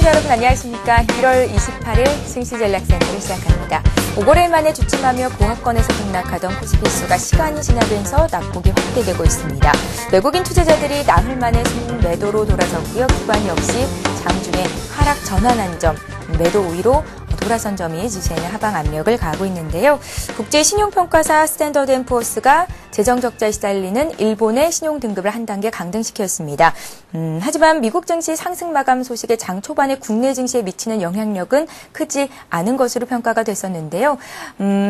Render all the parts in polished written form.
시청자 여러분 안녕하십니까. 1월 28일 증시전략센터를 시작합니다. 5거래일 만에 주춤하며 보합권에서 급락하던 코스피 지수가 시간이 지나면서 낙폭이 확대되고 있습니다. 외국인 투자자들이 나흘 만에 매도로 돌아섰고요. 기관 역시 장중에 하락 전환한 점, 매도 우위로 돌아선 점이 지수에는 하방 압력을 가하고 있는데요. 국제 신용평가사 스탠더드앤푸어스가 재정 적자에 시달리는 일본의 신용 등급을 한 단계 강등시켰습니다. 하지만 미국 증시 상승 마감 소식에 장 초반에 국내 증시에 미치는 영향력은 크지 않은 것으로 평가가 됐었는데요.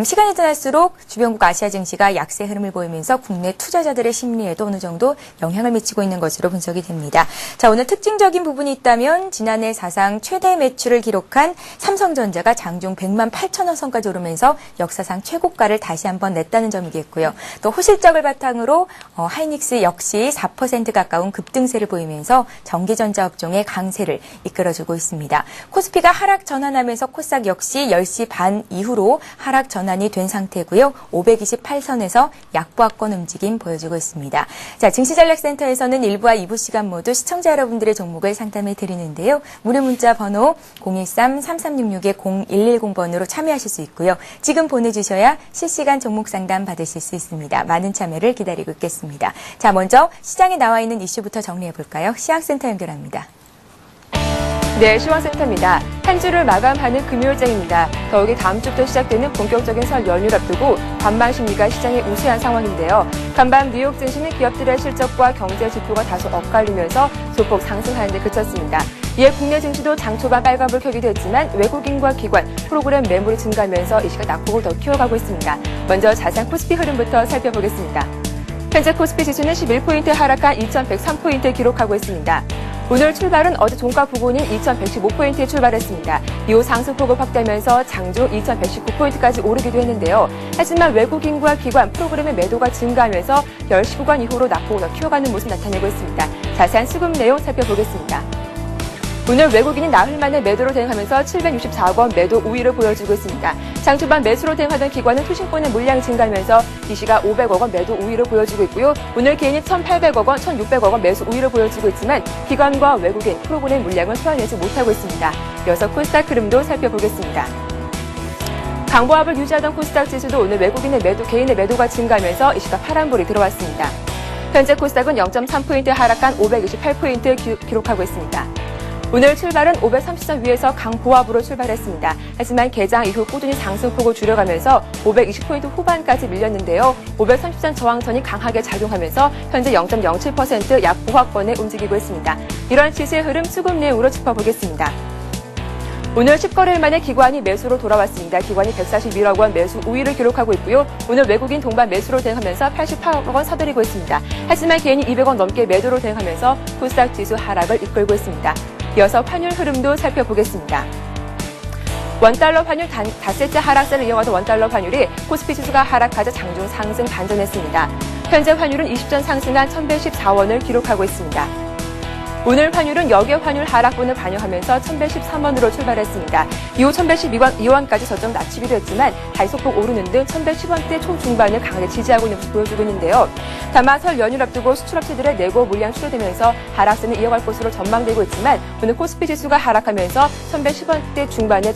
시간이 지날수록 주변국 아시아 증시가 약세 흐름을 보이면서 국내 투자자들의 심리에도 어느 정도 영향을 미치고 있는 것으로 분석이 됩니다. 자, 오늘 특징적인 부분이 있다면 지난해 사상 최대 매출을 기록한 삼성전자가 장중 100만 8천원 선까지 오르면서 역사상 최고가를 다시 한번 냈다는 점이겠고요. 또 호실적을 바탕으로 하이닉스 역시 4% 가까운 급등세를 보이면서 전기전자 업종의 강세를 이끌어주고 있습니다. 코스피가 하락 전환하면서 코스닥 역시 10시 반 이후로 하락 전환이 된 상태고요. 528선에서 약보합권 움직임 보여주고 있습니다. 자, 증시전략센터에서는 1부와 2부 시간 모두 시청자 여러분들의 종목을 상담해 드리는데요. 무료 문자 번호 013-3366-0110번으로 참여하실 수 있고요. 지금 보내주셔야 실시간 종목 상담 받으실 수 있습니다. 많은 참여를 기다리고 있겠습니다. 자, 먼저 시장에 나와 있는 이슈부터 정리해 볼까요? 시황센터 연결합니다. 네, 시황센터입니다. 한 주를 마감하는 금요일장입니다. 더욱이 다음 주부터 시작되는 본격적인 설 연휴를 앞두고 관망 심리가 시장에 우세한 상황인데요. 간밤 뉴욕 증시는 기업들의 실적과 경제 지표가 다소 엇갈리면서 소폭 상승하는 데 그쳤습니다. 이에 국내 증시도 장 초반 빨간불 켜기도 했지만 외국인과 기관, 프로그램 매물이 증가하면서 이 시각 낙폭을 더 키워가고 있습니다. 먼저 자세한 코스피 흐름부터 살펴보겠습니다. 현재 코스피 지수는 11포인트 하락한 2103포인트 기록하고 있습니다. 오늘 출발은 어제 종가 부근인 2115포인트에 출발했습니다. 이후 상승폭을 확대하면서 장중 2119포인트까지 오르기도 했는데요. 하지만 외국인과 기관, 프로그램의 매도가 증가하면서 10시 구간 이후로 낙폭을 더 키워가는 모습 나타내고 있습니다. 자세한 수급 내용 살펴보겠습니다. 오늘 외국인이 나흘 만에 매도로 대응하면서 764억 원 매도 우위를 보여주고 있습니다. 장 초반 매수로 대응하던 기관은 투신권의 물량이 증가하면서 이시가 500억 원 매도 우위를 보여주고 있고요. 오늘 개인이 1,800억 원, 1,600억 원 매수 우위를 보여주고 있지만 기관과 외국인, 프로그램 물량을 소화내지 못하고 있습니다. 이어서 코스닥 흐름도 살펴보겠습니다. 강보합을 유지하던 코스닥 지수도 오늘 외국인의 매도, 개인의 매도가 증가하면서 이시가 파란불이 들어왔습니다. 현재 코스닥은 0.3포인트 하락한 528포인트 기록하고 있습니다. 오늘 출발은 530선 위에서 강보합으로 출발했습니다. 하지만 개장 이후 꾸준히 상승폭을 줄여가면서 520포인트 후반까지 밀렸는데요. 530선 저항선이 강하게 작용하면서 현재 0.07% 약보합권에 움직이고 있습니다. 이런 시세의 흐름 수급 내용으로 짚어보겠습니다. 오늘 10거래일 만에 기관이 매수로 돌아왔습니다. 기관이 141억 원 매수 우위를 기록하고 있고요. 오늘 외국인 동반 매수로 대응하면서 88억 원 사들이고 있습니다. 하지만 개인이 200원 넘게 매도로 대응하면서 코스닥 지수 하락을 이끌고 있습니다. 이어서 환율 흐름도 살펴보겠습니다. 원달러 환율 닷새째 하락세를 이어가던 원달러 환율이 코스피 지수가 하락하자 장중 상승 반전했습니다. 현재 환율은 20전 상승한 1,114원을 기록하고 있습니다. 오늘 환율은 역외 환율 하락분을 반영하면서 1,113원으로 출발했습니다. 이후 1,112원까지 저점 낮추기도 했지만 다시 소폭 오르는 등 1,110원대 초중반을 강하게 지지하고 있는 모습 보여주고 있는데요. 다만 설 연휴를 앞두고 수출업체들의 내고 물량 출하되면서 하락세는 이어갈 것으로 전망되고 있지만 오늘 코스피 지수가 하락하면서 1,110원대 중반에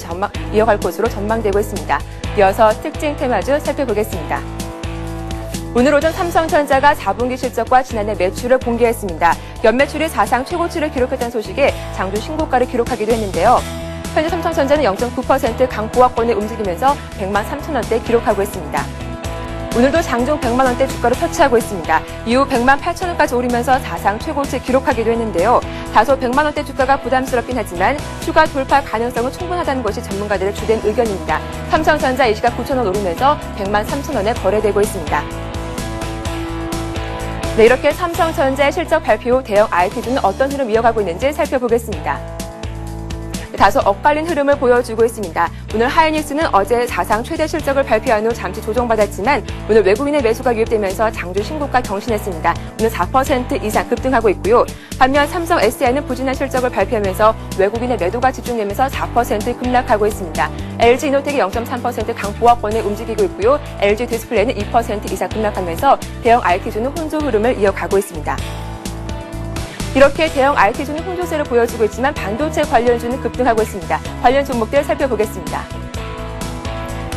이어갈 것으로 전망되고 있습니다. 이어서 특징 테마주 살펴보겠습니다. 오늘 오전 삼성전자가 4분기 실적과 지난해 매출을 공개했습니다. 연매출이 사상 최고치를 기록했다는 소식에 장중 신고가를 기록하기도 했는데요. 현재 삼성전자는 0.9% 강보합권에 움직이면서 100만 3천원대 기록하고 있습니다. 오늘도 장중 100만 원대 주가를 터치하고 있습니다. 이후 100만 8천원까지 오르면서 사상 최고치 기록하기도 했는데요. 다소 100만 원대 주가가 부담스럽긴 하지만 추가 돌파 가능성은 충분하다는 것이 전문가들의 주된 의견입니다. 삼성전자 이 시각 9천원 오르면서 100만 3천원에 거래되고 있습니다. 네, 이렇게 삼성전자의 실적 발표 후 대형 IT주는 어떤 흐름 이어가고 있는지 살펴보겠습니다. 다소 엇갈린 흐름을 보여주고 있습니다. 오늘 하이닉스는 어제 사상 최대 실적을 발표한 후 잠시 조정받았지만 오늘 외국인의 매수가 유입되면서 장중 신고가 경신했습니다. 오늘 4% 이상 급등하고 있고요. 반면 삼성 SDI는 부진한 실적을 발표하면서 외국인의 매도가 집중되면서 4% 급락하고 있습니다. LG 이노텍이 0.3% 강보합권에 움직이고 있고요. LG 디스플레이는 2% 이상 급락하면서 대형 IT주는 혼조 흐름을 이어가고 있습니다. 이렇게 대형 IT주는 혼조세를 보여주고 있지만 반도체 관련주는 급등하고 있습니다. 관련 종목들 살펴보겠습니다.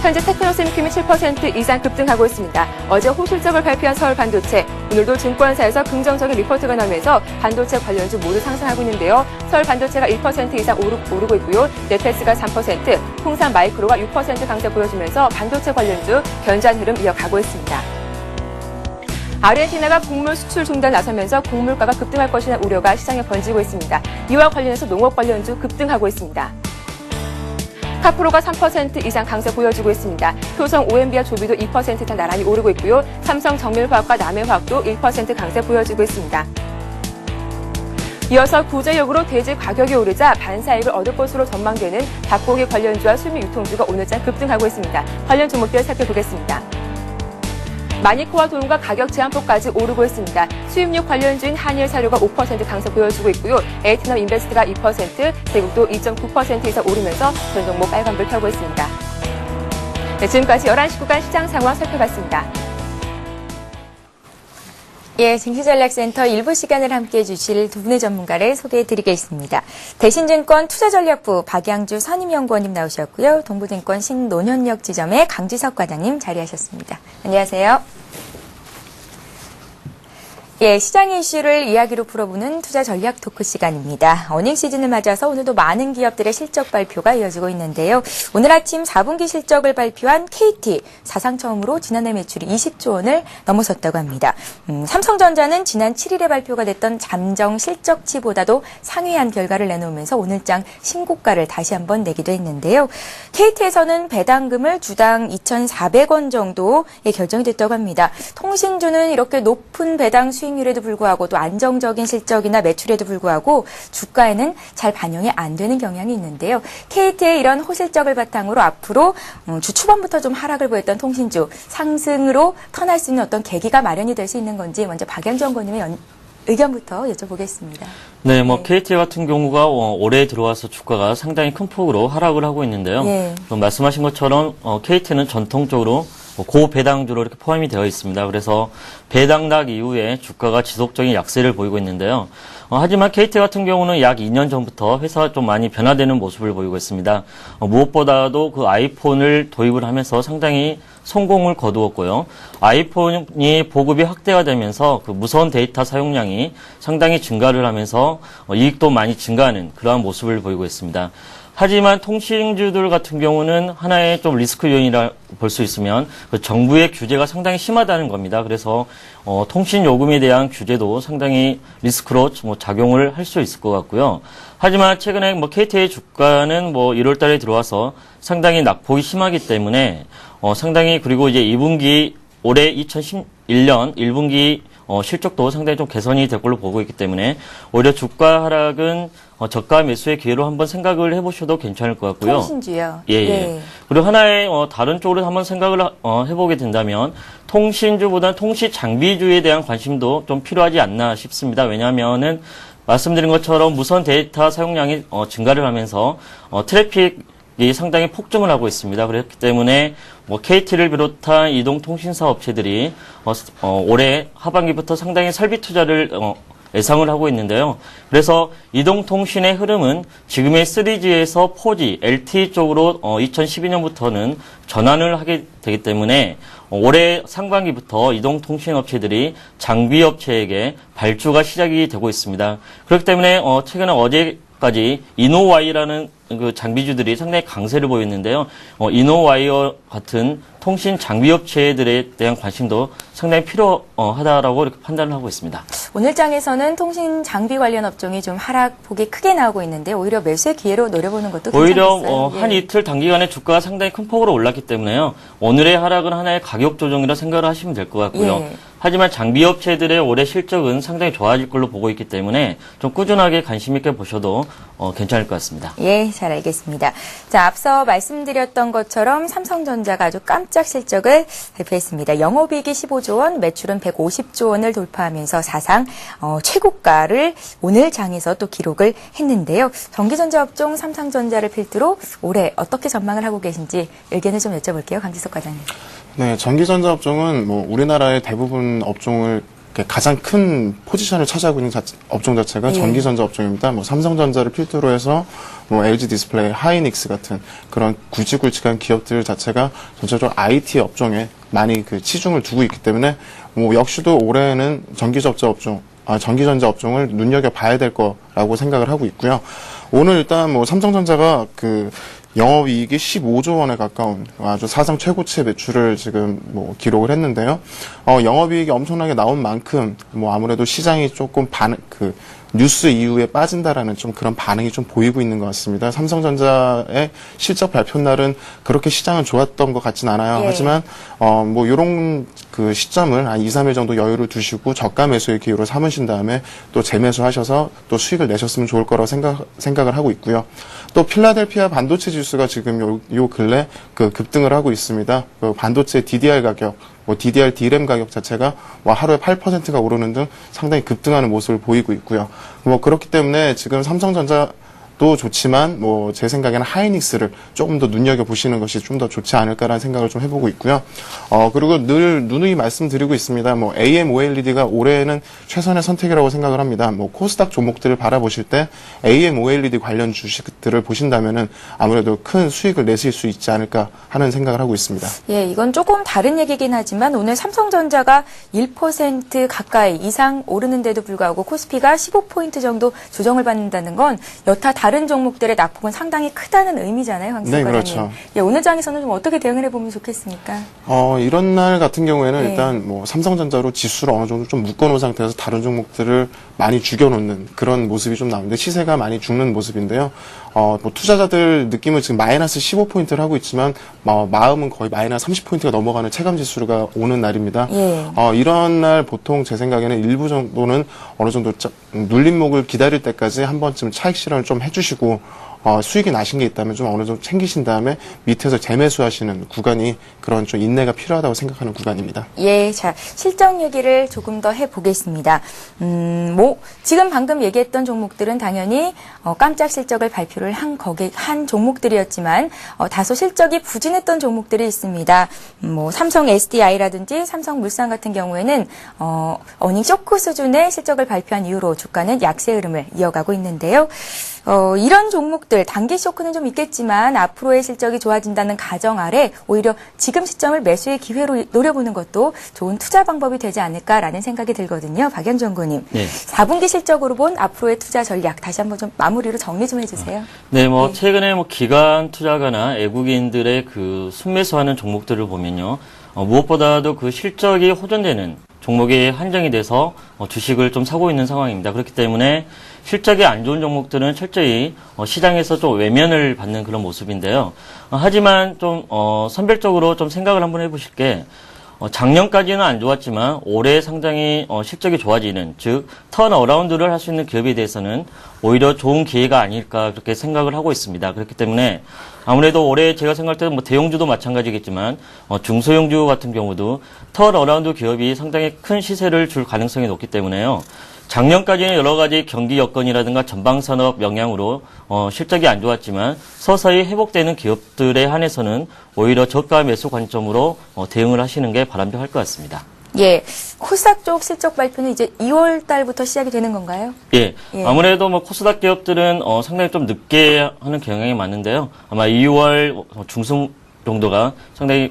현재 테크노세미컴이 7% 이상 급등하고 있습니다. 어제 호실적을 발표한 서울반도체, 오늘도 증권사에서 긍정적인 리포트가 나오면서 반도체 관련주 모두 상승하고 있는데요. 서울반도체가 1% 이상 오르고 있고요. 네페스가 3%, 홍산마이크로가 6% 강세 보여주면서 반도체 관련주 견조한 흐름 이어가고 있습니다. 아르헨티나가 곡물 수출 중단 나서면서 곡물가가 급등할 것이라는 우려가 시장에 번지고 있습니다. 이와 관련해서 농업 관련주 급등하고 있습니다. 카프로가 3% 이상 강세 보여주고 있습니다. 효성 OMB와 조비도 2% 이상 나란히 오르고 있고요. 삼성 정밀화학과 남해화학도 1% 강세 보여주고 있습니다. 이어서 구제역으로 대지 가격이 오르자 반사이익을 얻을 것으로 전망되는 닭고기 관련주와 수미 유통주가 오늘장 급등하고 있습니다. 관련 종목들 살펴보겠습니다. 마니코와 도움과 가격 제한폭까지 오르고 있습니다. 수입육 관련주인 한일사료가 5% 강세 보여주고 있고요. 에이티넘 인베스트가 2%, 대국도 2.9% 이상 오르면서 전 종목 빨간불 켜고 있습니다. 네, 지금까지 11시 구간 시장 상황 살펴봤습니다. 예, 증시전략센터 일부 시간을 함께해 주실 두 분의 전문가를 소개해드리겠습니다. 대신증권 투자전략부 박양주 선임연구원님 나오셨고요. 동부증권 신논현역 지점의 강지석 과장님 자리하셨습니다. 안녕하세요. 예, 시장의 이슈를 이야기로 풀어보는 투자 전략 토크 시간입니다. 어닝 시즌을 맞아서 오늘도 많은 기업들의 실적 발표가 이어지고 있는데요. 오늘 아침 4분기 실적을 발표한 KT, 사상 처음으로 지난해 매출이 20조 원을 넘어섰다고 합니다. 삼성전자는 지난 7일에 발표가 됐던 잠정 실적치보다도 상회한 결과를 내놓으면서 오늘장 신고가를 다시 한번 내기도 했는데요. KT에서는 배당금을 주당 2,400원 정도에 결정이 됐다고 합니다. 통신주는 이렇게 높은 배당 수익률에도 불구하고 또 안정적인 실적이나 매출에도 불구하고 주가에는 잘 반영이 안 되는 경향이 있는데요. KT의 이런 호실적을 바탕으로 앞으로 주 초반부터 좀 하락을 보였던 통신주 상승으로 턴할 수 있는 어떤 계기가 마련이 될 수 있는 건지 먼저 박양주 연구원님의 의견부터 여쭤보겠습니다. 네, KT 같은 경우가 올해 들어와서 주가가 상당히 큰 폭으로 하락을 하고 있는데요. 네. 말씀하신 것처럼 KT는 전통적으로 고배당주로 이렇게 포함이 되어 있습니다. 그래서 배당락 이후에 주가가 지속적인 약세를 보이고 있는데요. 하지만 KT 같은 경우는 약 2년 전부터 회사가 좀 많이 변화되는 모습을 보이고 있습니다. 무엇보다도 그 아이폰을 도입을 하면서 상당히 성공을 거두었고요. 아이폰이 보급이 확대가 되면서 그 무선 데이터 사용량이 상당히 증가를 하면서 이익도 많이 증가하는 그러한 모습을 보이고 있습니다. 하지만 통신주들 같은 경우는 하나의 좀 리스크 요인이라 볼 수 있으면 그 정부의 규제가 상당히 심하다는 겁니다. 그래서 통신 요금에 대한 규제도 상당히 리스크로 작용을 할 수 있을 것 같고요. 하지만 최근에 KT의 주가는 1월 달에 들어와서 상당히 낙폭이 심하기 때문에 상당히 그리고 이제 2분기 올해 2011년 1분기 실적도 상당히 좀 개선이 될 걸로 보고 있기 때문에 오히려 주가 하락은 저가 매수의 기회로 한번 생각을 해보셔도 괜찮을 것 같고요. 통신주요. 예. 네. 그리고 하나의 다른 쪽으로 한번 생각을 해보게 된다면 통신주보다는 통신 장비주에 대한 관심도 좀 필요하지 않나 싶습니다. 왜냐하면은 말씀드린 것처럼 무선 데이터 사용량이 증가를 하면서 트래픽이 상당히 폭증을 하고 있습니다. 그렇기 때문에 KT를 비롯한 이동통신사 업체들이 올해 하반기부터 상당히 설비 투자를 예상을 하고 있는데요. 그래서 이동통신의 흐름은 지금의 3G에서 4G, LTE 쪽으로 2012년부터는 전환을 하게 되기 때문에 올해 상반기부터 이동통신 업체들이 장비 업체에게 발주가 시작이 되고 있습니다. 그렇기 때문에 최근에 어제까지 이노와이라는 그 장비주들이 상당히 강세를 보였는데요. 이노와이어 같은 통신 장비 업체들에 대한 관심도 상당히 필요하다라고 이렇게 판단을 하고 있습니다. 오늘장에서는 통신 장비 관련 업종이 좀 하락폭이 크게 나오고 있는데 오히려 매수의 기회로 노려보는 것도 괜찮겠어요. 오히려 한 이틀 단기간에 주가가 상당히 큰 폭으로 올랐기 때문에요. 오늘의 하락은 하나의 가격 조정이라 생각을 하시면 될 것 같고요. 예. 하지만 장비 업체들의 올해 실적은 상당히 좋아질 걸로 보고 있기 때문에 좀 꾸준하게 관심 있게 보셔도 괜찮을 것 같습니다. 예, 잘 알겠습니다. 자, 앞서 말씀드렸던 것처럼 삼성전자가 아주 깜짝 실적을 발표했습니다. 영업이익이 15조 원, 매출은 150조 원을 돌파하면서 사상 최고가를 오늘 장에서 또 기록을 했는데요. 전기전자업종 삼성전자를 필두로 올해 어떻게 전망을 하고 계신지 의견을 좀 여쭤볼게요. 강지석 과장님. 네, 전기전자 업종은 우리나라의 대부분 업종을 가장 큰 포지션을 차지하고 있는 업종 자체가 예. 전기전자 업종입니다. 뭐 삼성전자를 필두로 해서 뭐 LG 디스플레이, 하이닉스 같은 그런 굵직굵직한 기업들 자체가 전체적으로 IT 업종에 많이 그 치중을 두고 있기 때문에 뭐 역시도 올해는 전기전자 업종을 눈여겨봐야 될 거라고 생각을 하고 있고요. 오늘 일단 뭐 삼성전자가 그 영업이익이 15조 원에 가까운 아주 사상 최고치의 매출을 지금 뭐 기록을 했는데요. 영업이익이 엄청나게 나온 만큼 뭐 아무래도 시장이 조금 뉴스 이후에 빠진다라는 좀 그런 반응이 좀 보이고 있는 것 같습니다. 삼성전자의 실적 발표 날은 그렇게 시장은 좋았던 것 같진 않아요. 예. 하지만 뭐 요런 그 시점을 한 2, 3일 정도 여유를 두시고 저가 매수의 기회로 삼으신 다음에 또 재매수하셔서 또 수익을 내셨으면 좋을 거라고 생각을 하고 있고요. 또 필라델피아 반도체 지수가 지금 요 근래 그 급등을 하고 있습니다. 그 반도체 DDR 가격, 뭐 DDR DRAM 가격 자체가 뭐 하루에 8%가 오르는 등 상당히 급등하는 모습을 보이고 있고요. 뭐 그렇기 때문에 지금 삼성전자도 좋지만 뭐 제 생각에는 하이닉스를 조금 더 눈여겨 보시는 것이 좀 더 좋지 않을까라는 생각을 좀 해보고 있고요. 그리고 늘 누누이 말씀드리고 있습니다. 뭐 AMOLED가 올해는 최선의 선택이라고 생각을 합니다. 뭐 코스닥 종목들을 바라보실 때 AMOLED 관련 주식들을 보신다면은 아무래도 큰 수익을 내실 수 있지 않을까 하는 생각을 하고 있습니다. 예, 이건 조금 다른 얘기긴 하지만 오늘 삼성전자가 1% 가까이 이상 오르는데도 불구하고 코스피가 15포인트 정도 조정을 받는다는 건 여타 다른 종목들의 낙폭은 상당히 크다는 의미잖아요, 황 네, 선생님. 그렇죠. 예, 오늘 장에서는 좀 어떻게 대응을 해보면 좋겠습니까? 이런 날 같은 경우에는 네. 일단 뭐 삼성전자로 지수를 어느 정도 좀 묶어놓은 상태에서 다른 종목들을 많이 죽여놓는 그런 모습이 좀 나오는데 시세가 많이 죽는 모습인데요. 뭐 투자자들 느낌은 지금 마이너스 15포인트를 하고 있지만 마음은 거의 마이너스 30포인트가 넘어가는 체감 지수가 오는 날입니다. 예. 이런 날 보통 제 생각에는 일부 정도는 어느 정도 눌림목을 기다릴 때까지 한 번쯤 차익 실현을 좀 해주시고 수익이 나신 게 있다면 좀 어느 정도 챙기신 다음에 밑에서 재매수하시는 구간이 그런 좀 인내가 필요하다고 생각하는 구간입니다. 예, 자, 실적 얘기를 조금 더 해보겠습니다. 뭐, 지금 방금 얘기했던 종목들은 당연히, 깜짝 실적을 발표를 한 종목들이었지만, 다소 실적이 부진했던 종목들이 있습니다. 뭐, 삼성 SDI라든지 삼성물산 같은 경우에는, 어닝 쇼크 수준의 실적을 발표한 이후로 주가는 약세 흐름을 이어가고 있는데요. 이런 종목들, 단기 쇼크는 좀 있겠지만 앞으로의 실적이 좋아진다는 가정 아래 오히려 지금 시점을 매수의 기회로 노려보는 것도 좋은 투자 방법이 되지 않을까라는 생각이 들거든요. 박연정구님. 네. 4분기 실적으로 본 앞으로의 투자 전략 다시 한번 좀 마무리로 정리 좀 해주세요. 네, 뭐 네. 최근에 뭐 기관 투자가나 외국인들의 그 순매수하는 종목들을 보면요, 무엇보다도 그 실적이 호전되는 종목에 한정이 돼서 주식을 좀 사고 있는 상황입니다. 그렇기 때문에 실적이 안 좋은 종목들은 철저히 시장에서 좀 외면을 받는 그런 모습인데요. 하지만 좀 선별적으로 좀 생각을 한번 해보실 게 작년까지는 안 좋았지만 올해 상당히 실적이 좋아지는, 즉 턴어라운드를 할 수 있는 기업에 대해서는 오히려 좋은 기회가 아닐까 그렇게 생각을 하고 있습니다. 그렇기 때문에 아무래도 올해 제가 생각할 때는 뭐 대형주도 마찬가지겠지만 중소형주 같은 경우도 턴어라운드 기업이 상당히 큰 시세를 줄 가능성이 높기 때문에요. 작년까지는 여러 가지 경기 여건이라든가 전방산업 영향으로 실적이 안 좋았지만 서서히 회복되는 기업들에 한해서는 오히려 저가 매수 관점으로 대응을 하시는 게 바람직할 것 같습니다. 예, 코스닥 쪽 실적 발표는 이제 2월 달부터 시작이 되는 건가요? 예, 예. 아무래도 뭐 코스닥 기업들은 상당히 좀 늦게 하는 경향이 많은데요. 아마 2월 중순 정도가 상당히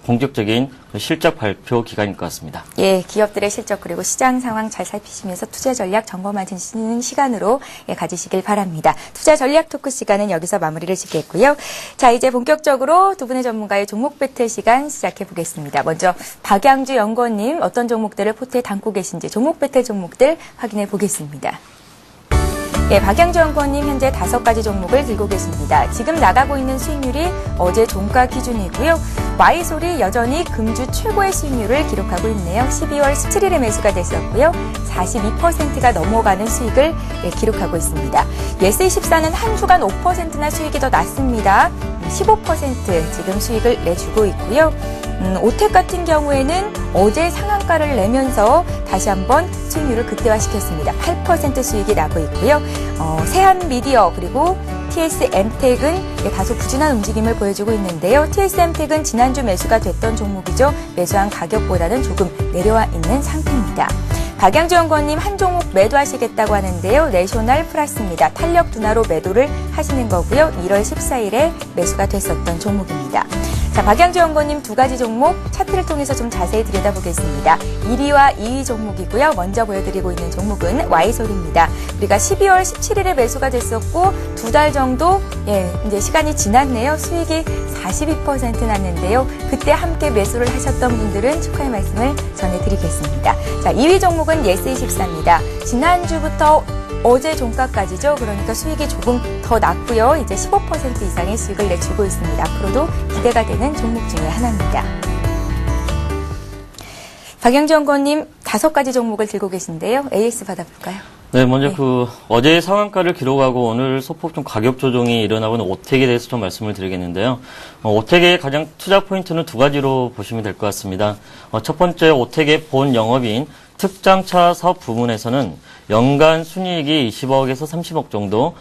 본격적인 실적 발표 기간일 것 같습니다. 예, 기업들의 실적 그리고 시장 상황 잘 살피시면서 투자 전략 점검하시는 시간으로 가지시길 바랍니다. 투자 전략 토크 시간은 여기서 마무리를 짓겠고요. 자, 이제 본격적으로 두 분의 전문가의 종목 배틀 시간 시작해 보겠습니다. 먼저 박양주 연구원님 어떤 종목들을 포트에 담고 계신지 종목 배틀 종목들 확인해 보겠습니다. 예, 박양주 연구원님 현재 5가지 종목을 들고 계십니다. 지금 나가고 있는 수익률이 어제 종가 기준이고요. Y솔이 여전히 금주 최고의 수익률을 기록하고 있네요. 12월 17일에 매수가 됐었고요. 42%가 넘어가는 수익을 기록하고 있습니다. 예스24는 한 주간 5%나 수익이 더 낮습니다. 15% 지금 수익을 내주고 있고요. 오텍 같은 경우에는 어제 상한가를 내면서 다시 한번 수익률을 극대화시켰습니다. 8% 수익이 나고 있고요. 세한미디어 그리고 TSM텍은 다소 부진한 움직임을 보여주고 있는데요. TSM텍은 지난주 매수가 됐던 종목이죠. 매수한 가격보다는 조금 내려와 있는 상태입니다. 박양주 연구원님 한 종목 매도하시겠다고 하는데요. 내셔널 플러스입니다. 탄력 둔화로 매도를 하시는 거고요. 1월 14일에 매수가 됐었던 종목입니다. 자, 박양주 연구원님 두 가지 종목 차트를 통해서 좀 자세히 들여다보겠습니다. 1위와 2위 종목이고요. 먼저 보여드리고 있는 종목은 Y솔입니다. 우리가 12월 17일에 매수가 됐었고 두 달 정도 이제 시간이 지났네요. 수익이 42% 났는데요. 그때 함께 매수를 하셨던 분들은 축하의 말씀을 전해드리겠습니다. 자, 2위 종목은 예스24입니다. 지난주부터 어제 종가까지죠. 그러니까 수익이 조금 더 낮고요. 이제 15% 이상의 수익을 내주고 있습니다. 앞으로도 기대가 되는 종목 중에 하나입니다. 박양주 연구원님 5가지 종목을 들고 계신데요. AS 받아볼까요? 네, 먼저 어제 상한가를 기록하고 오늘 소폭 좀 가격 조정이 일어나고 있는 오텍에 대해서 좀 말씀을 드리겠는데요. 오텍의 가장 투자 포인트는 두 가지로 보시면 될 것 같습니다. 첫 번째, 오텍의 본 영업인 특장차 사업 부문에서는 연간 순이익이 20억에서 30억 정도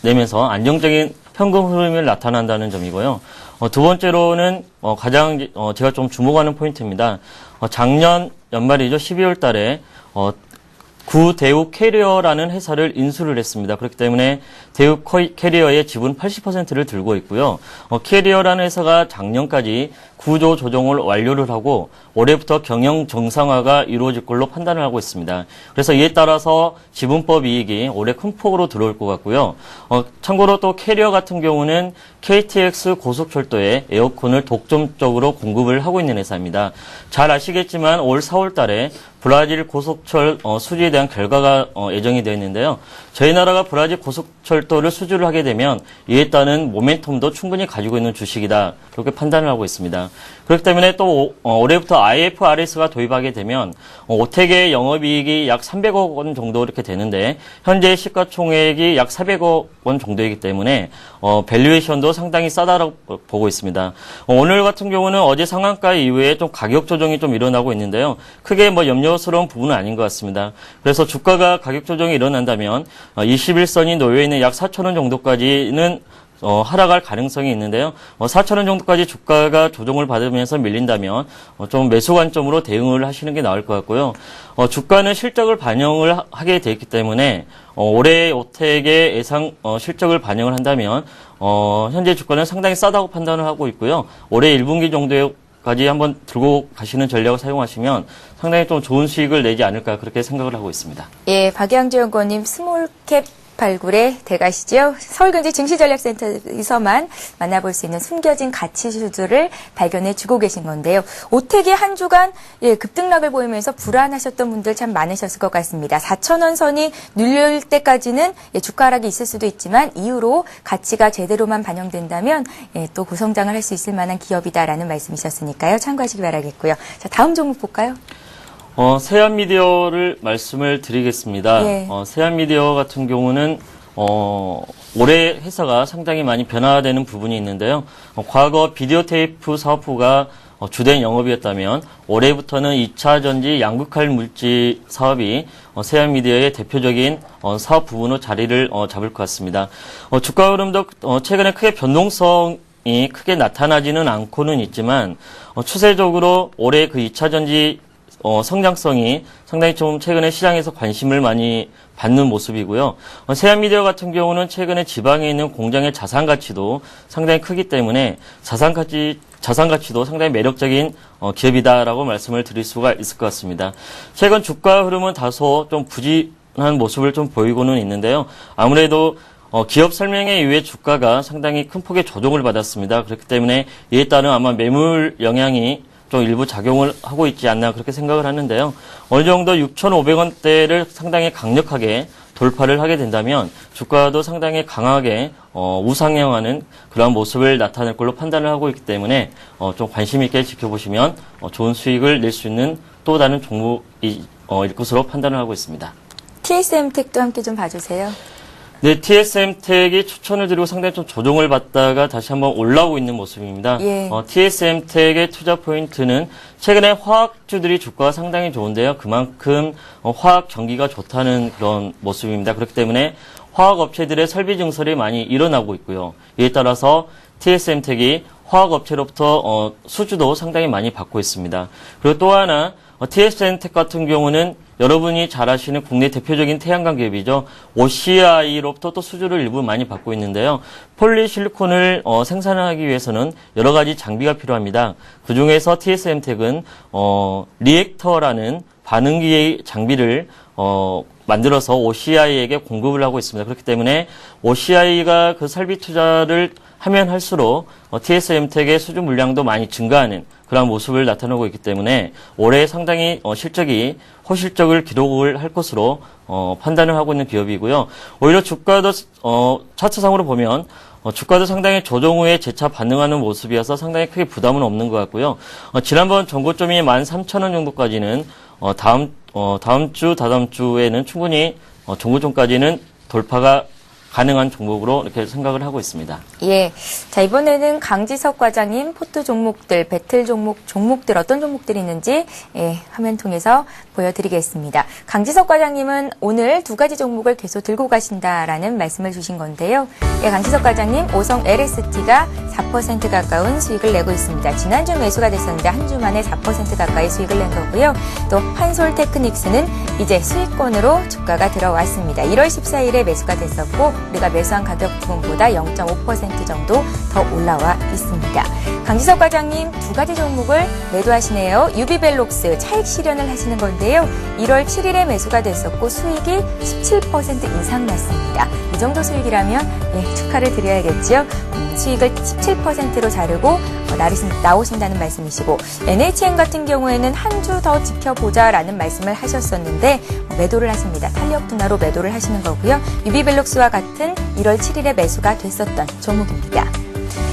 내면서 안정적인 현금 흐름이 나타난다는 점이고요. 두 번째로는 가장 제가 좀 주목하는 포인트입니다. 작년 연말이죠. 12월 달에 구대우 캐리어라는 회사를 인수를 했습니다. 그렇기 때문에 대우 캐리어의 지분 80%를 들고 있고요. 캐리어라는 회사가 작년까지 구조 조정을 완료를 하고 올해부터 경영 정상화가 이루어질 걸로 판단을 하고 있습니다. 그래서 이에 따라서 지분법 이익이 올해 큰 폭으로 들어올 것 같고요. 참고로 또 캐리어 같은 경우는 KTX 고속철도에 에어컨을 독점적으로 공급을 하고 있는 회사입니다. 잘 아시겠지만 올 4월 달에 브라질 고속철 수주에 대한 결과가 예정이 되어 있는데요. 저희 나라가 브라질 고속철도를 수주를 하게 되면 이에 따른 모멘텀도 충분히 가지고 있는 주식이다. 그렇게 판단을 하고 있습니다. 그렇기 때문에 또 올해부터 IFRS가 도입하게 되면 오텍의 영업이익이 약 300억 원 정도 이렇게 되는데 현재 시가총액이 약 400억 원 정도이기 때문에 밸류에이션도 상당히 싸다라고 보고 있습니다. 오늘 같은 경우는 어제 상한가 이후에 좀 가격 조정이 좀 일어나고 있는데요. 크게 염려스러운 부분은 아닌 것 같습니다. 그래서 주가가 가격 조정이 일어난다면 21선이 놓여 있는 약 4,000원 정도까지는 하락할 가능성이 있는데요. 4,000원 정도까지 주가가 조정을 받으면서 밀린다면 좀 매수 관점으로 대응을 하시는 게 나을 것 같고요. 주가는 실적을 반영을 하게 돼 있기 때문에 올해 오텍의 예상 실적을 반영을 한다면 현재 주가는 상당히 싸다고 판단을 하고 있고요. 올해 1분기 정도까지 한번 들고 가시는 전략을 사용하시면 상당히 좀 좋은 수익을 내지 않을까 그렇게 생각을 하고 있습니다. 예, 박양주 연구원님 스몰캡 발굴의 대가시죠. 서울경제 증시전략센터에서만 만나볼 수 있는 숨겨진 가치주들을 발견해 주고 계신 건데요. 오텍이 한 주간 급등락을 보이면서 불안하셨던 분들 참 많으셨을 것 같습니다. 4,000원 선이 눌릴 때까지는 주가 하락이 있을 수도 있지만 이후로 가치가 제대로만 반영된다면 또 고성장을 할 수 있을 만한 기업이다라는 말씀이셨으니까요. 참고하시기 바라겠고요. 자, 다음 종목 볼까요? 세한미디어를 말씀을 드리겠습니다. 예. 세한미디어 같은 경우는 올해 회사가 상당히 많이 변화되는 부분이 있는데요. 과거 비디오 테이프 사업부가 주된 영업이었다면 올해부터는 2차 전지 양극할 물질 사업이 세한미디어의 대표적인 사업 부분으로 자리를 잡을 것 같습니다. 주가 흐름도 최근에 크게 변동성이 크게 나타나지는 않고는 있지만 추세적으로 올해 그 2차 전지 성장성이 상당히 좀 최근에 시장에서 관심을 많이 받는 모습이고요. 세한미디어 같은 경우는 최근에 지방에 있는 공장의 자산 가치도 상당히 크기 때문에 자산 가치도 상당히 매력적인 기업이다라고 말씀을 드릴 수가 있을 것 같습니다. 최근 주가 흐름은 다소 좀 부진한 모습을 좀 보이고는 있는데요. 아무래도 기업 설명회 이후에 주가가 상당히 큰 폭의 조정을 받았습니다. 그렇기 때문에 이에 따른 아마 매물 영향이 좀 일부 작용을 하고 있지 않나 그렇게 생각을 하는데요. 어느 정도 6,500원대를 상당히 강력하게 돌파를 하게 된다면 주가도 상당히 강하게 우상향하는 그런 모습을 나타낼 걸로 판단을 하고 있기 때문에 좀 관심 있게 지켜보시면 좋은 수익을 낼 수 있는 또 다른 종목일 것으로 판단을 하고 있습니다. TSM텍도 함께 좀 봐주세요. 네, TSM텍이 추천을 드리고 상당히 좀 조정을 받다가 다시 한번 올라오고 있는 모습입니다. 예. TSM텍의 투자 포인트는 최근에 화학주들이 주가가 상당히 좋은데요. 그만큼 화학 경기가 좋다는 그런 모습입니다. 그렇기 때문에 화학업체들의 설비 증설이 많이 일어나고 있고요. 이에 따라서 TSM텍이 화학업체로부터 수주도 상당히 많이 받고 있습니다. 그리고 또 하나 TSM텍 같은 경우는 여러분이 잘 아시는 국내 대표적인 태양광 기업이죠. OCI로부터 또 수주를 일부 많이 받고 있는데요. 폴리실리콘을 생산하기 위해서는 여러 가지 장비가 필요합니다. 그 중에서 TSM텍은 리액터라는 반응기의 장비를 만들어서 OCI에게 공급을 하고 있습니다. 그렇기 때문에 OCI가 그 설비 투자를 하면 할수록 TSM텍의 수주 물량도 많이 증가하는 그런 모습을 나타내고 있기 때문에 올해 상당히 실적이 호실적을 기록을 할 것으로 판단을 하고 있는 기업이고요. 오히려 주가도 차트상으로 보면 주가도 상당히 조정 후에 재차 반응하는 모습이어서 상당히 크게 부담은 없는 것 같고요. 지난번 전고점이 13,000원 정도까지는 다다음 주에는 충분히 전고점까지는 돌파가 가능한 종목으로 이렇게 생각을 하고 있습니다. 예. 자, 이번에는 강지석 과장님 포트 종목들, 배틀 종목들 어떤 종목들이 있는지 화면 통해서 보여드리겠습니다. 강지석 과장님은 오늘 두 가지 종목을 계속 들고 가신다라는 말씀을 주신 건데요. 예, 강지석 과장님, 오성 LST가 4% 가까운 수익을 내고 있습니다. 지난주 매수가 됐었는데 한 주 만에 4% 가까이 수익을 낸 거고요. 또 한솔 테크닉스는 이제 수익권으로 주가가 들어왔습니다. 1월 14일에 매수가 됐었고 우리가 매수한 가격 부분보다 0.5% 정도 더 올라와 있습니다. 강지석 과장님 두 가지 종목을 매도하시네요. 유비벨록스 차익 실현을 하시는 건데요. 1월 7일에 매수가 됐었고 수익이 17% 이상 났습니다. 이 정도 수익이라면 축하를 드려야겠죠. 수익을 17%로 자르고 나오신다는 말씀이시고 NHN 같은 경우에는 한 주 더 지켜보자라는 말씀을 하셨었는데 매도를 하십니다. 탄력 둔화로 매도를 하시는 거고요. 유비벨록스와 같은 1월 7일에 매수가 됐었던 종목입니다.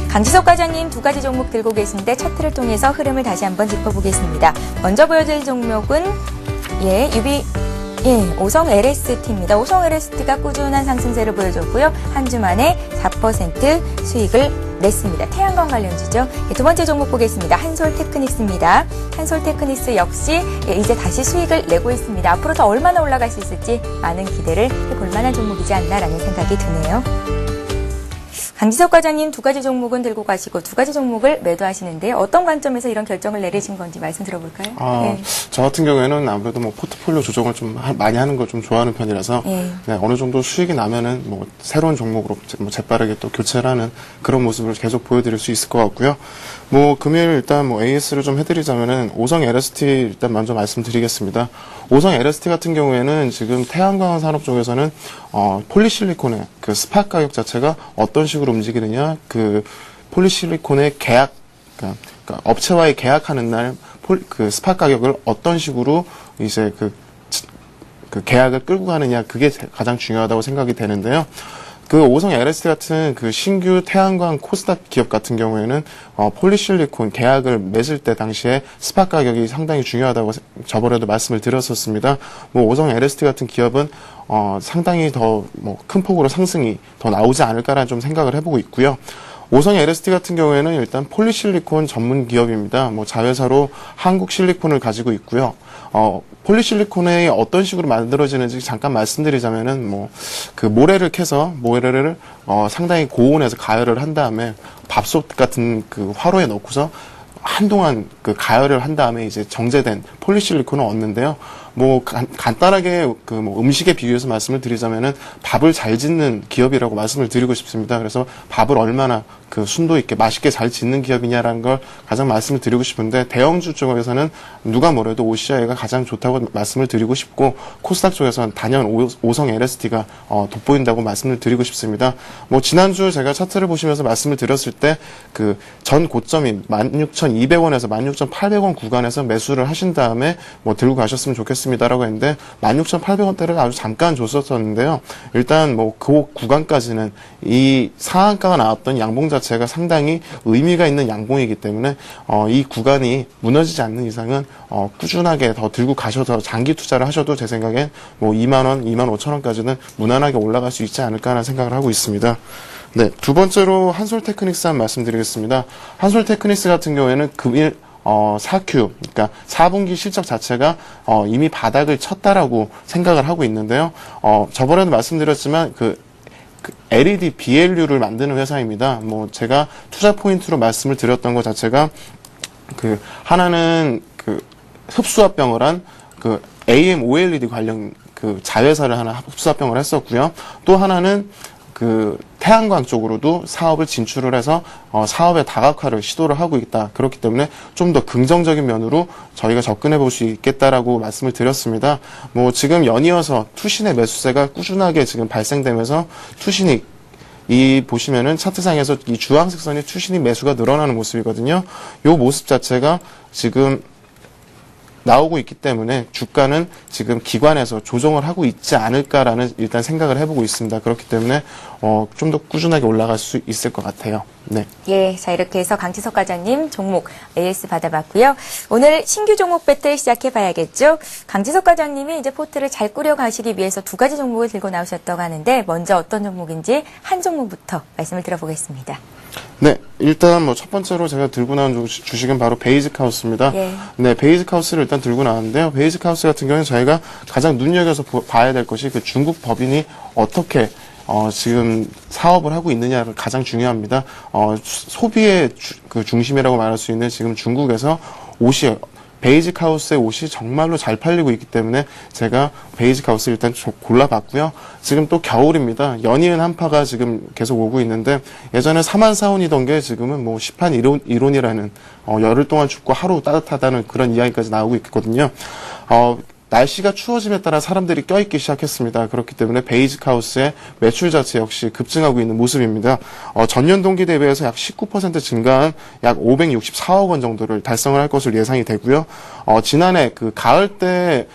강지석 과장님 두 가지 종목 들고 계신데 차트를 통해서 흐름을 다시 한번 짚어보겠습니다. 먼저 보여드릴 종목은 오성 LST입니다. 오성 LST가 꾸준한 상승세를 보여줬고요. 한 주 만에 4% 수익을 냈습니다. 태양광 관련주죠. 두 번째 종목 보겠습니다. 한솔 테크닉스입니다. 한솔 테크닉스 역시 이제 다시 수익을 내고 있습니다. 앞으로 더 얼마나 올라갈 수 있을지 많은 기대를 해볼 만한 종목이지 않나라는 생각이 드네요. 강지석 과장님 두 가지 종목은 들고 가시고 두 가지 종목을 매도하시는데 어떤 관점에서 이런 결정을 내리신 건지 말씀 들어볼까요? 저 같은 경우에는 아무래도 포트폴리오 조정을 좀 많이 하는 걸 좀 좋아하는 편이라서 어느 정도 수익이 나면은 새로운 종목으로 재빠르게 또 교체를 하는 그런 모습을 계속 보여드릴 수 있을 것 같고요. 금요일 일단 AS를 좀 해드리자면은 오성 LST 일단 먼저 말씀드리겠습니다. 오성 LST 같은 경우에는 지금 태양광 산업 쪽에서는 폴리실리콘의 그 스팟 가격 자체가 어떤 식으로 움직이느냐, 그 폴리실리콘의 계약, 그러니까 업체와의 계약하는 날 그 스팟 가격을 어떤 식으로 이제 그 계약을 끌고 가느냐, 그게 가장 중요하다고 생각이 되는데요. 그 오성 LST 같은 그 신규 태양광 코스닥 기업 같은 경우에는 폴리실리콘 계약을 맺을 때 당시에 스팟 가격이 상당히 중요하다고 저번에도 말씀을 드렸었습니다. 오성 LST 같은 기업은 상당히 더 큰 폭으로 상승이 더 나오지 않을까라는 좀 생각을 해보고 있고요. 오성 LST 같은 경우에는 일단 폴리실리콘 전문 기업입니다. 자회사로 한국실리콘을 가지고 있고요. 폴리실리콘이 어떤 식으로 만들어지는지 잠깐 말씀드리자면은 그 모래를 캐서 모래를 상당히 고온에서 가열을 한 다음에 밥솥 같은 그 화로에 넣고서 한동안 그 가열을 한 다음에 이제 정제된 폴리실리콘을 얻는데요. 간단하게 그 음식에 비유해서 말씀을 드리자면은 밥을 잘 짓는 기업이라고 말씀을 드리고 싶습니다. 그래서 밥을 얼마나 그 순도 있게 맛있게 잘 짓는 기업이냐라는 걸 가장 말씀을 드리고 싶은데, 대형주 쪽에서는 누가 뭐래도 OCI가 가장 좋다고 말씀을 드리고 싶고, 코스닥 쪽에서는 단연 오성 LST가 돋보인다고 말씀을 드리고 싶습니다. 지난주 제가 차트를 보시면서 말씀을 드렸을 때 그 전 고점인 16,200원에서 16,800원 구간에서 매수를 하신 다음에 들고 가셨으면 좋겠습니다라고 했는데 16,800원대를 아주 잠깐 줬었었는데요. 일단 그 구간까지는 이 상한가가 나왔던 양봉 자체가 상당히 의미가 있는 양봉이기 때문에 이 구간이 무너지지 않는 이상은 꾸준하게 더 들고 가셔서 장기 투자를 하셔도 제 생각엔 2만원, 25,000원까지는 무난하게 올라갈 수 있지 않을까라는 생각을 하고 있습니다. 네, 두 번째로 한솔 테크닉스 한 말씀드리겠습니다. 한솔 테크닉스 같은 경우에는 금일 4Q, 그러니까 4분기 실적 자체가 이미 바닥을 쳤다라고 생각을 하고 있는데요. 저번에도 말씀드렸지만 그 LED BLU를 만드는 회사입니다. 제가 투자 포인트로 말씀을 드렸던 것 자체가 하나는 흡수합병을 한 AMOLED 관련 그 자회사를 하나 흡수합병을 했었고요. 또 하나는 그 태양광 쪽으로도 사업을 진출을 해서 사업의 다각화를 시도를 하고 있다. 그렇기 때문에 좀 더 긍정적인 면으로 저희가 접근해 볼 수 있겠다라고 말씀을 드렸습니다. 뭐 지금 연이어서 투신의 매수세가 꾸준하게 지금 발생되면서 투신이 이 보시면은 차트상에서 이 주황색 선이 투신이 매수가 늘어나는 모습이거든요. 요 모습 자체가 지금 나오고 있기 때문에 주가는 지금 기관에서 조정을 하고 있지 않을까라는 일단 생각을 해보고 있습니다. 그렇기 때문에 좀 더 꾸준하게 올라갈 수 있을 것 같아요. 네. 예, 자 이렇게 해서 강지석 과장님 종목 AS 받아봤고요. 오늘 신규 종목 배틀 시작해봐야겠죠. 강지석 과장님이 이제 포트를 잘 꾸려가시기 위해서 두 가지 종목을 들고 나오셨다고 하는데 먼저 어떤 종목인지 한 종목부터 말씀을 들어보겠습니다. 네, 일단 뭐 첫 번째로 제가 들고 나온 주식은 바로 베이직하우스입니다. 예. 네, 베이직하우스를 일단 들고 나왔는데요. 베이직하우스 같은 경우는 저희가 가장 눈여겨서 봐야 될 것이 그 중국 법인이 어떻게 지금 사업을 하고 있느냐를 가장 중요합니다. 소비의 그 중심이라고 말할 수 있는 지금 중국에서 옷이 베이직하우스의 옷이 정말로 잘 팔리고 있기 때문에 제가 베이직하우스 일단 골라봤고요. 지금 또 겨울입니다. 연이은 한파가 지금 계속 오고 있는데 예전에 4만4원이던 게 지금은 뭐 10판 1온이라는 열흘 동안 춥고 하루 따뜻하다는 그런 이야기까지 나오고 있거든요. 날씨가 추워짐에 따라 사람들이 껴있기 시작했습니다. 그렇기 때문에 베이직하우스의 매출 자체 역시 급증하고 있는 모습입니다. 전년 동기 대비해서 약 19% 증가한 약 564억 원 정도를 달성을 할 것으로 예상이 되고요. 지난해 그 가을 때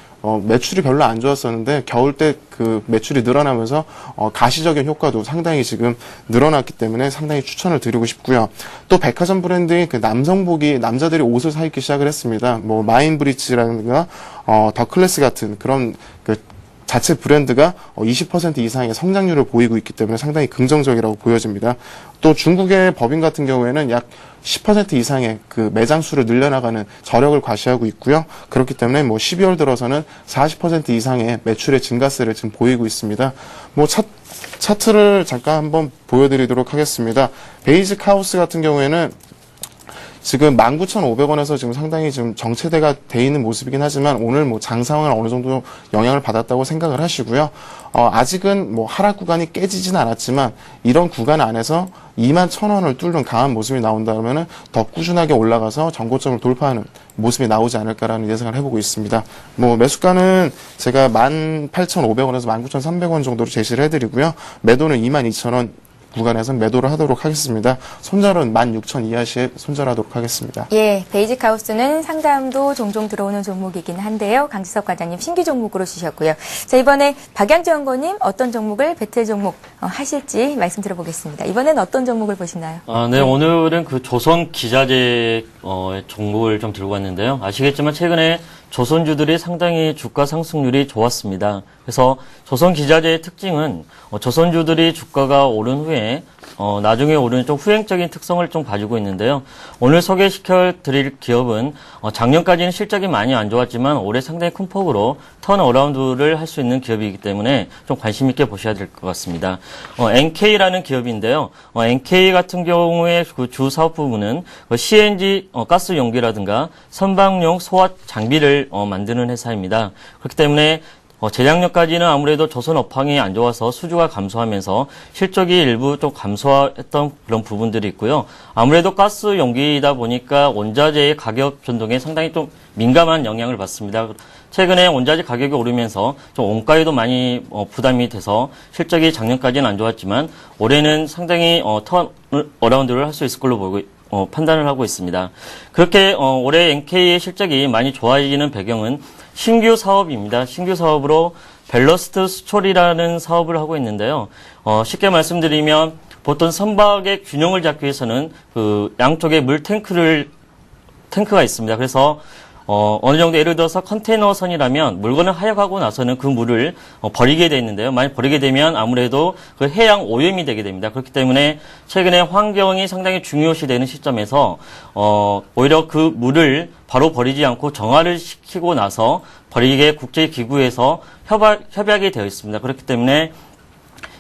매출이 별로 안 좋았었는데 겨울 때 그 매출이 늘어나면서 가시적인 효과도 상당히 지금 늘어났기 때문에 상당히 추천을 드리고 싶고요. 또 백화점 브랜드인 그 남성복이 남자들이 옷을 사 입기 시작을 했습니다. 뭐 마인브리츠라든가 더 클래스 같은 그런 그 자체 브랜드가 20% 이상의 성장률을 보이고 있기 때문에 상당히 긍정적이라고 보여집니다. 또 중국의 법인 같은 경우에는 약 10% 이상의 그 매장 수를 늘려나가는 저력을 과시하고 있고요. 그렇기 때문에 뭐 12월 들어서는 40% 이상의 매출의 증가세를 지금 보이고 있습니다. 뭐 차트를 잠깐 한번 보여드리도록 하겠습니다. 베이직하우스 같은 경우에는 지금 19,500원에서 지금 상당히 좀 정체대가 돼 있는 모습이긴 하지만 오늘 뭐 장상을 어느 정도 영향을 받았다고 생각을 하시고요. 아직은 뭐 하락 구간이 깨지진 않았지만 이런 구간 안에서 21,000원을 뚫는 강한 모습이 나온다면은 더 꾸준하게 올라가서 전고점을 돌파하는 모습이 나오지 않을까라는 예상을 해보고 있습니다. 뭐 매수가는 제가 18,500원에서 19,300원 정도로 제시를 해드리고요. 매도는 22,000원. 구간에서 매도를 하도록 하겠습니다. 손절은 16,000 이하 시에 손절하도록 하겠습니다. 예, 베이직하우스는 상담도 종종 들어오는 종목이긴 한데요. 강지석 과장님 신규 종목으로 주셨고요. 자, 이번에 박양재 연구원님 어떤 종목을 배틀 종목 하실지 말씀 들어보겠습니다. 이번엔 어떤 종목을 보시나요? 네, 오늘은 그 조선 기자재 종목을 좀 들고 왔는데요. 아시겠지만 최근에 조선주들이 상당히 주가 상승률이 좋았습니다. 그래서 조선 기자재의 특징은 조선주들이 주가가 오른 후에 나중에 오르는 좀 후행적인 특성을 좀 가지고 있는데요. 오늘 소개시켜 드릴 기업은 작년까지는 실적이 많이 안 좋았지만 올해 상당히 큰 폭으로 턴어라운드를 할 수 있는 기업이기 때문에 좀 관심 있게 보셔야 될 것 같습니다. NK라는 기업인데요. NK 같은 경우에 그 주 사업 부분은 CNG 가스 용기라든가 선박용 소화 장비를 만드는 회사입니다. 그렇기 때문에 재작년까지는 아무래도 조선 업황이 안 좋아서 수주가 감소하면서 실적이 일부 좀 감소했던 그런 부분들이 있고요. 아무래도 가스 용기이다 보니까 원자재의 가격 변동에 상당히 좀 민감한 영향을 받습니다. 최근에 원자재 가격이 오르면서 좀 원가에도 많이 부담이 돼서 실적이 작년까지는 안 좋았지만 올해는 상당히 턴어라운드를 할 수 있을 걸로 보고 판단을 하고 있습니다. 그렇게 올해 NK의 실적이 많이 좋아지는 배경은 신규 사업입니다. 신규 사업으로 밸러스트 수초리라는 사업을 하고 있는데요. 쉽게 말씀드리면 보통 선박의 균형을 잡기 위해서는 그 양쪽에 물 탱크가 있습니다. 그래서 어느 정도 예를 들어서 컨테이너선이라면 물건을 하역하고 나서는 그 물을 버리게 돼 있는데요. 만약 버리게 되면 아무래도 그 해양 오염이 되게 됩니다. 그렇기 때문에 최근에 환경이 상당히 중요시 되는 시점에서 오히려 그 물을 바로 버리지 않고 정화를 시키고 나서 버리게 국제기구에서 협약이 되어 있습니다. 그렇기 때문에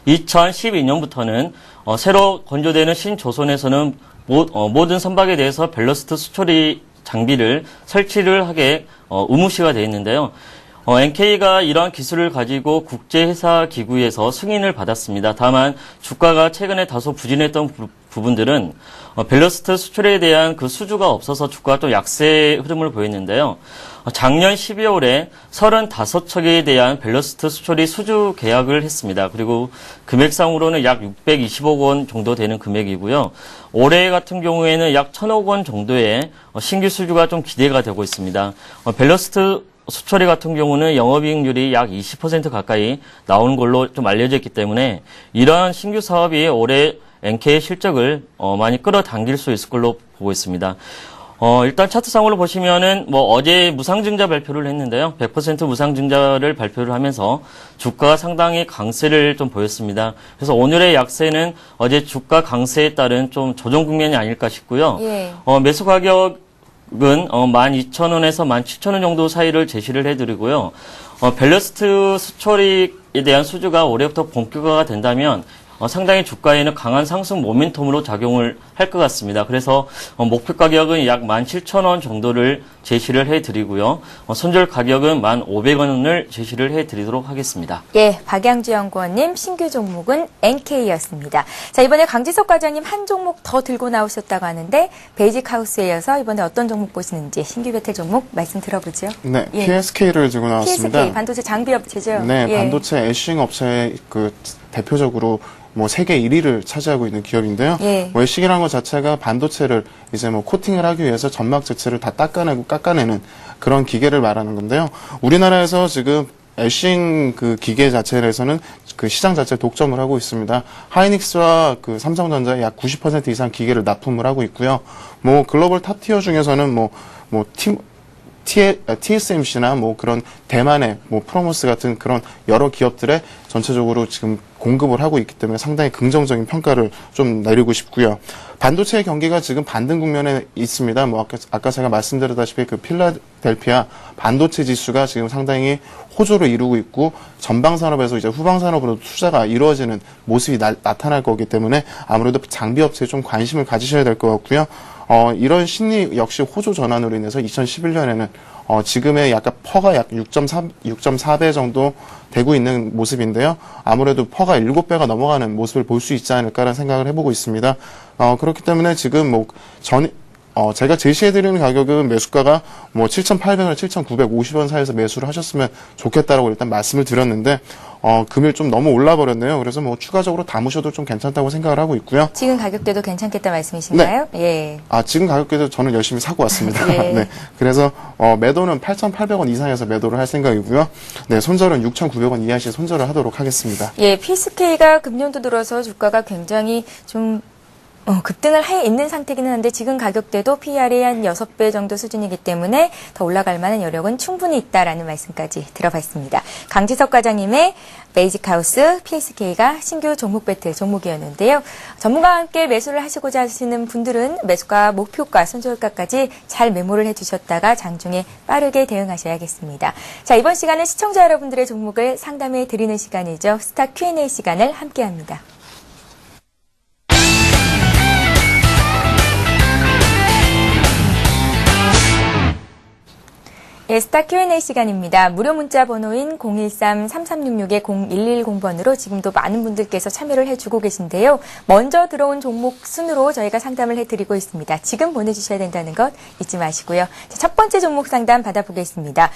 2012년부터는 새로 건조되는 신조선에서는 모든 선박에 대해서 밸러스트 수초리 장비를 설치를 하게 의무시가 되어 있는데요. NK가 이러한 기술을 가지고 국제회사기구에서 승인을 받았습니다. 다만 주가가 최근에 다소 부진했던 부분들은 벨러스트 수출에 대한 그 수주가 없어서 주가가 또 약세 흐름을 보였는데요. 작년 12월에 35척에 대한 벨러스트 수출이 수주 계약을 했습니다. 그리고 금액상으로는 약 620억 원 정도 되는 금액이고요. 올해 같은 경우에는 약 1,000억 원 정도의 신규 수주가 좀 기대가 되고 있습니다. 벨러스트 수처리 같은 경우는 영업이익률이 약 20% 가까이 나오는 걸로 좀 알려져 있기 때문에 이러한 신규 사업이 올해 NK의 실적을 많이 끌어당길 수 있을 걸로 보고 있습니다. 일단 차트상으로 보시면은 어제 무상증자 발표를 했는데요. 100% 무상증자를 발표를 하면서 주가가 상당히 강세를 좀 보였습니다. 그래서 오늘의 약세는 어제 주가 강세에 따른 좀 조정 국면이 아닐까 싶고요. 예. 매수 가격은 12,000원에서 17,000원 정도 사이를 제시를 해드리고요. 벨러스트 수처리에 대한 수주가 올해부터 본격화가 된다면 상당히 주가에는 강한 상승 모멘텀으로 작용을 할 것 같습니다. 그래서 목표 가격은 약 17,000원 정도를 제시를 해드리고요. 손절 가격은 1,500원을 제시를 해드리도록 하겠습니다. 예, 박양주 연구원님 신규 종목은 NK였습니다. 자, 이번에 강지석 과장님 한 종목 더 들고 나오셨다고 하는데 베이직 하우스에 이어서 이번에 어떤 종목 보시는지 신규 배틀 종목 말씀 들어보죠. 네, 예. PSK를 들고 나왔습니다. PSK 반도체 장비 업체죠. 네, 예. 반도체 애쉬잉 업체의 대표적으로 세계 1위를 차지하고 있는 기업인데요. 예. 애쉬잉이라는 것 자체가 반도체를 이제 코팅을 하기 위해서 점막 자체를 다 깎아내는 그런 기계를 말하는 건데요. 우리나라에서 지금 애쉬잉 기계 자체에서는 시장 자체 독점을 하고 있습니다. 하이닉스와 삼성전자의 약 90% 이상 기계를 납품을 하고 있고요. 글로벌 탑티어 중에서는 TSMC나 그런 대만의 프로모스 같은 그런 여러 기업들에 전체적으로 지금 공급을 하고 있기 때문에 상당히 긍정적인 평가를 좀 내리고 싶고요. 반도체의 경기가 지금 반등 국면에 있습니다. 아까 제가 말씀드렸다시피 필라델피아 반도체 지수가 지금 상당히 호조를 이루고 있고 전방 산업에서 이제 후방 산업으로 투자가 이루어지는 모습이 나타날 거기 때문에 아무래도 장비 업체에 좀 관심을 가지셔야 될 것 같고요. 이런 심리 역시 호조 전환으로 인해서 2011년에는 지금의 약간 퍼가 약 6.4배 정도 되고 있는 모습인데요. 아무래도 퍼가 7배가 넘어가는 모습을 볼 수 있지 않을까라는 생각을 해보고 있습니다. 그렇기 때문에 지금 제가 제시해드리는 가격은 매수가가 7,800원, 7,950원 사이에서 매수를 하셨으면 좋겠다라고 일단 말씀을 드렸는데, 금일 좀 너무 올라버렸네요. 그래서 추가적으로 담으셔도 좀 괜찮다고 생각을 하고 있고요. 지금 가격대도 괜찮겠다 말씀이신가요? 네. 예. 지금 가격대도 저는 열심히 사고 왔습니다. 예. 네. 그래서, 매도는 8,800원 이상에서 매도를 할 생각이고요. 네, 손절은 6,900원 이하시 손절을 하도록 하겠습니다. 예, PSK가 금년도 들어서 주가가 굉장히 좀 급등을 해 있는 상태기는 한데 지금 가격대도 PR이 한 6배 정도 수준이기 때문에 더 올라갈 만한 여력은 충분히 있다라는 말씀까지 들어봤습니다. 강지석 과장님의 베이직하우스 PSK가 신규 종목 배틀 종목이었는데요. 전문가와 함께 매수를 하시고자 하시는 분들은 매수가 목표가 손절가까지 잘 메모를 해주셨다가 장중에 빠르게 대응하셔야겠습니다. 자, 이번 시간은 시청자 여러분들의 종목을 상담해 드리는 시간이죠. 스타 Q&A 시간을 함께합니다. 예, 스타 Q&A 시간입니다. 무료 문자 번호인 013-3366-0110번으로 지금도 많은 분들께서 참여를 해주고 계신데요. 먼저 들어온 종목 순으로 저희가 상담을 해드리고 있습니다. 지금 보내주셔야 된다는 것 잊지 마시고요. 자, 첫 번째 종목 상담 받아보겠습니다.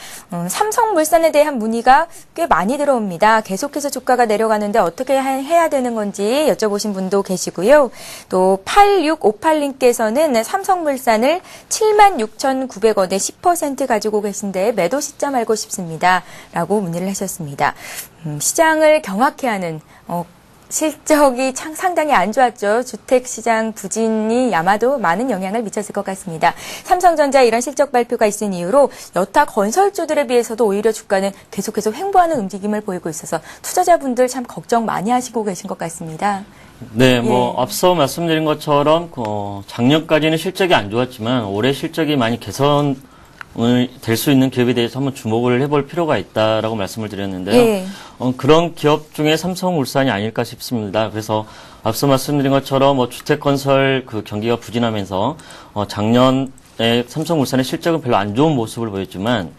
삼성물산에 대한 문의가 꽤 많이 들어옵니다. 계속해서 주가가 내려가는데 어떻게 해야 되는 건지 여쭤보신 분도 계시고요. 또 8658님께서는 삼성물산을 76,900원에 10% 가지고 계신데 매도 시점 알고 싶습니다. 라고 문의를 하셨습니다. 시장을 경악해 하는 실적이 상당히 안 좋았죠. 주택시장 부진이 아마도 많은 영향을 미쳤을 것 같습니다. 삼성전자 이런 실적 발표가 있은 이유로 여타 건설주들에 비해서도 오히려 주가는 계속해서 횡보하는 움직임을 보이고 있어서 투자자분들 참 걱정 많이 하시고 계신 것 같습니다. 네, 앞서 말씀드린 것처럼 작년까지는 실적이 안 좋았지만 올해 실적이 많이 개선을 될 수 있는 기업에 대해서 한번 주목을 해볼 필요가 있다라고 말씀을 드렸는데요. 예. 그런 기업 중에 삼성물산이 아닐까 싶습니다. 그래서 앞서 말씀드린 것처럼 주택건설 경기가 부진하면서 작년에 삼성물산의 실적은 별로 안 좋은 모습을 보였지만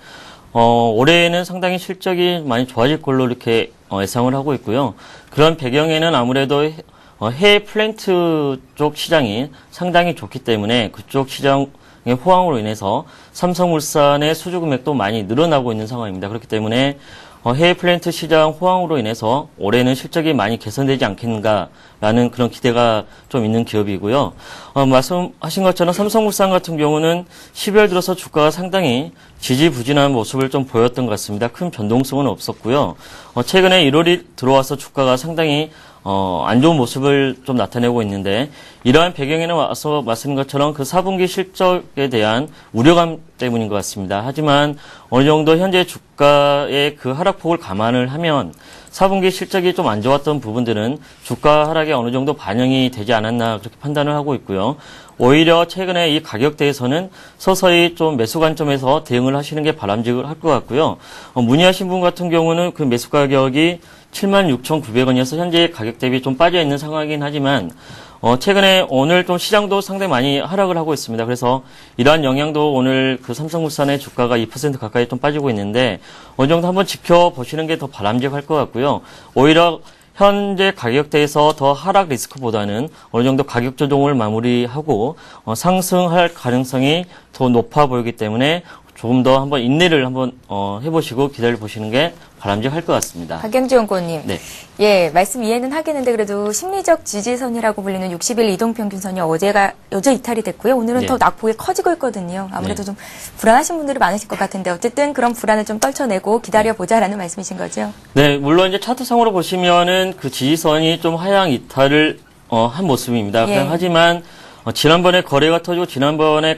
올해에는 상당히 실적이 많이 좋아질 걸로 이렇게 예상을 하고 있고요. 그런 배경에는 아무래도 해외 플랜트 쪽 시장이 상당히 좋기 때문에 그쪽 시장의 호황으로 인해서 삼성물산의 수주 금액도 많이 늘어나고 있는 상황입니다. 그렇기 때문에 해외 플랜트 시장 호황으로 인해서 올해는 실적이 많이 개선되지 않겠는가라는 그런 기대가 좀 있는 기업이고요. 말씀하신 것처럼 삼성물산 같은 경우는 12월 들어서 주가가 상당히 지지부진한 모습을 좀 보였던 것 같습니다. 큰 변동성은 없었고요. 최근에 1월이 들어와서 주가가 상당히 안 좋은 모습을 좀 나타내고 있는데 이러한 배경에는 와서 말씀인 것처럼 그 4분기 실적에 대한 우려감 때문인 것 같습니다. 하지만 어느 정도 현재 주가의 그 하락폭을 감안을 하면 4분기 실적이 좀 안 좋았던 부분들은 주가 하락에 어느 정도 반영이 되지 않았나 그렇게 판단을 하고 있고요. 오히려 최근에 이 가격대에서는 서서히 좀 매수 관점에서 대응을 하시는 게 바람직할 것 같고요. 문의하신 분 같은 경우는 그 매수 가격이 76,900원이어서 현재 가격 대비 좀 빠져 있는 상황이긴 하지만 최근에 오늘 좀 시장도 상당히 많이 하락을 하고 있습니다. 그래서 이러한 영향도 오늘 그 삼성물산의 주가가 2% 가까이 좀 빠지고 있는데 어느 정도 한번 지켜보시는 게 더 바람직할 것 같고요. 오히려 현재 가격대에서 더 하락 리스크보다는 어느 정도 가격 조정을 마무리하고 상승할 가능성이 더 높아 보이기 때문에 조금 더 한번 인내를 한번 해보시고 기다려 보시는 게 바람직할 것 같습니다. 박영주 연구원님. 네. 예, 말씀 이해는 하겠는데 그래도 심리적 지지선이라고 불리는 60일 이동평균선이 어제 이탈이 됐고요. 오늘은 네. 더 낙폭이 커지고 있거든요. 아무래도 네. 좀 불안하신 분들이 많으실 것 같은데 어쨌든 그런 불안을 좀 떨쳐내고 기다려보자라는 말씀이신 거죠? 네, 물론 이제 차트상으로 보시면은 그 지지선이 좀 하향 이탈을 한 모습입니다. 예. 하지만 지난번에 거래가 터지고 지난번에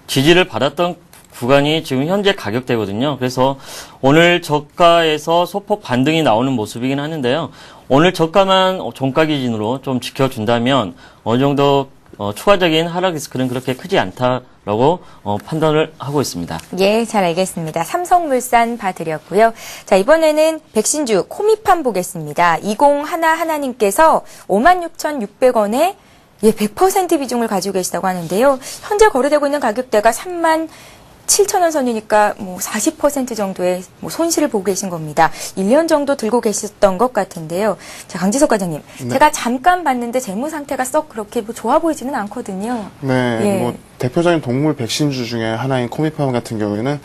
지지를 받았던 구간이 지금 현재 가격대거든요. 그래서 오늘 저가에서 소폭 반등이 나오는 모습이긴 하는데요. 오늘 저가만 종가 기준으로 좀 지켜준다면 어느 정도 추가적인 하락 리스크는 그렇게 크지 않다라고 판단을 하고 있습니다. 예, 잘 알겠습니다. 삼성물산 봐드렸고요. 자, 이번에는 백신주 코미팜 보겠습니다. 2011님께서 56,600원에 100% 비중을 가지고 계시다고 하는데요. 현재 거래되고 있는 가격대가 37,000원 선이니까 40% 정도의 손실을 보고 계신 겁니다. 1년 정도 들고 계셨던 것 같은데요. 자, 강지석 과장님. 네. 제가 잠깐 봤는데 재무 상태가 썩 그렇게 좋아 보이지는 않거든요. 네, 예. 대표적인 동물 백신주 중에 하나인 코미팜 같은 경우에는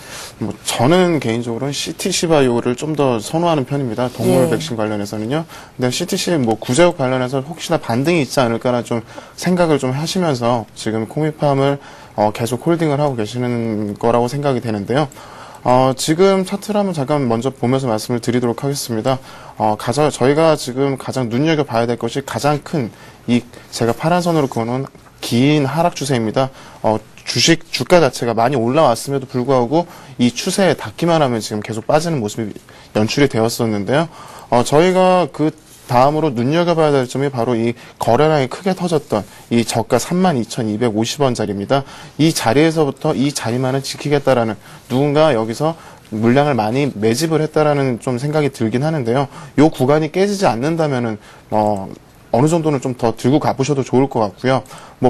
저는 개인적으로 CTC바이오를 좀 더 선호하는 편입니다. 동물 예. 백신 관련해서는요. 근데 CTC 구제역 관련해서 혹시나 반등이 있지 않을까라 좀 생각을 좀 하시면서 지금 코미팜을 계속 홀딩을 하고 계시는 거라고 생각이 되는데요. 지금 차트를 한번 잠깐 먼저 보면서 말씀을 드리도록 하겠습니다. 저희가 지금 가장 눈여겨봐야 될 것이 가장 큰 제가 파란 선으로 그어놓은 긴 하락 추세입니다. 주가 자체가 많이 올라왔음에도 불구하고 이 추세에 닿기만 하면 지금 계속 빠지는 모습이 연출이 되었었는데요. 저희가 그 다음으로 눈여겨봐야 될 점이 바로 이 거래량이 크게 터졌던 이 저가 32,250원짜리입니다. 이 자리에서부터 이 자리만은 지키겠다라는 누군가 여기서 물량을 많이 매집을 했다라는 좀 생각이 들긴 하는데요. 이 구간이 깨지지 않는다면은 어느 정도는 좀 더 들고 가보셔도 좋을 것 같고요.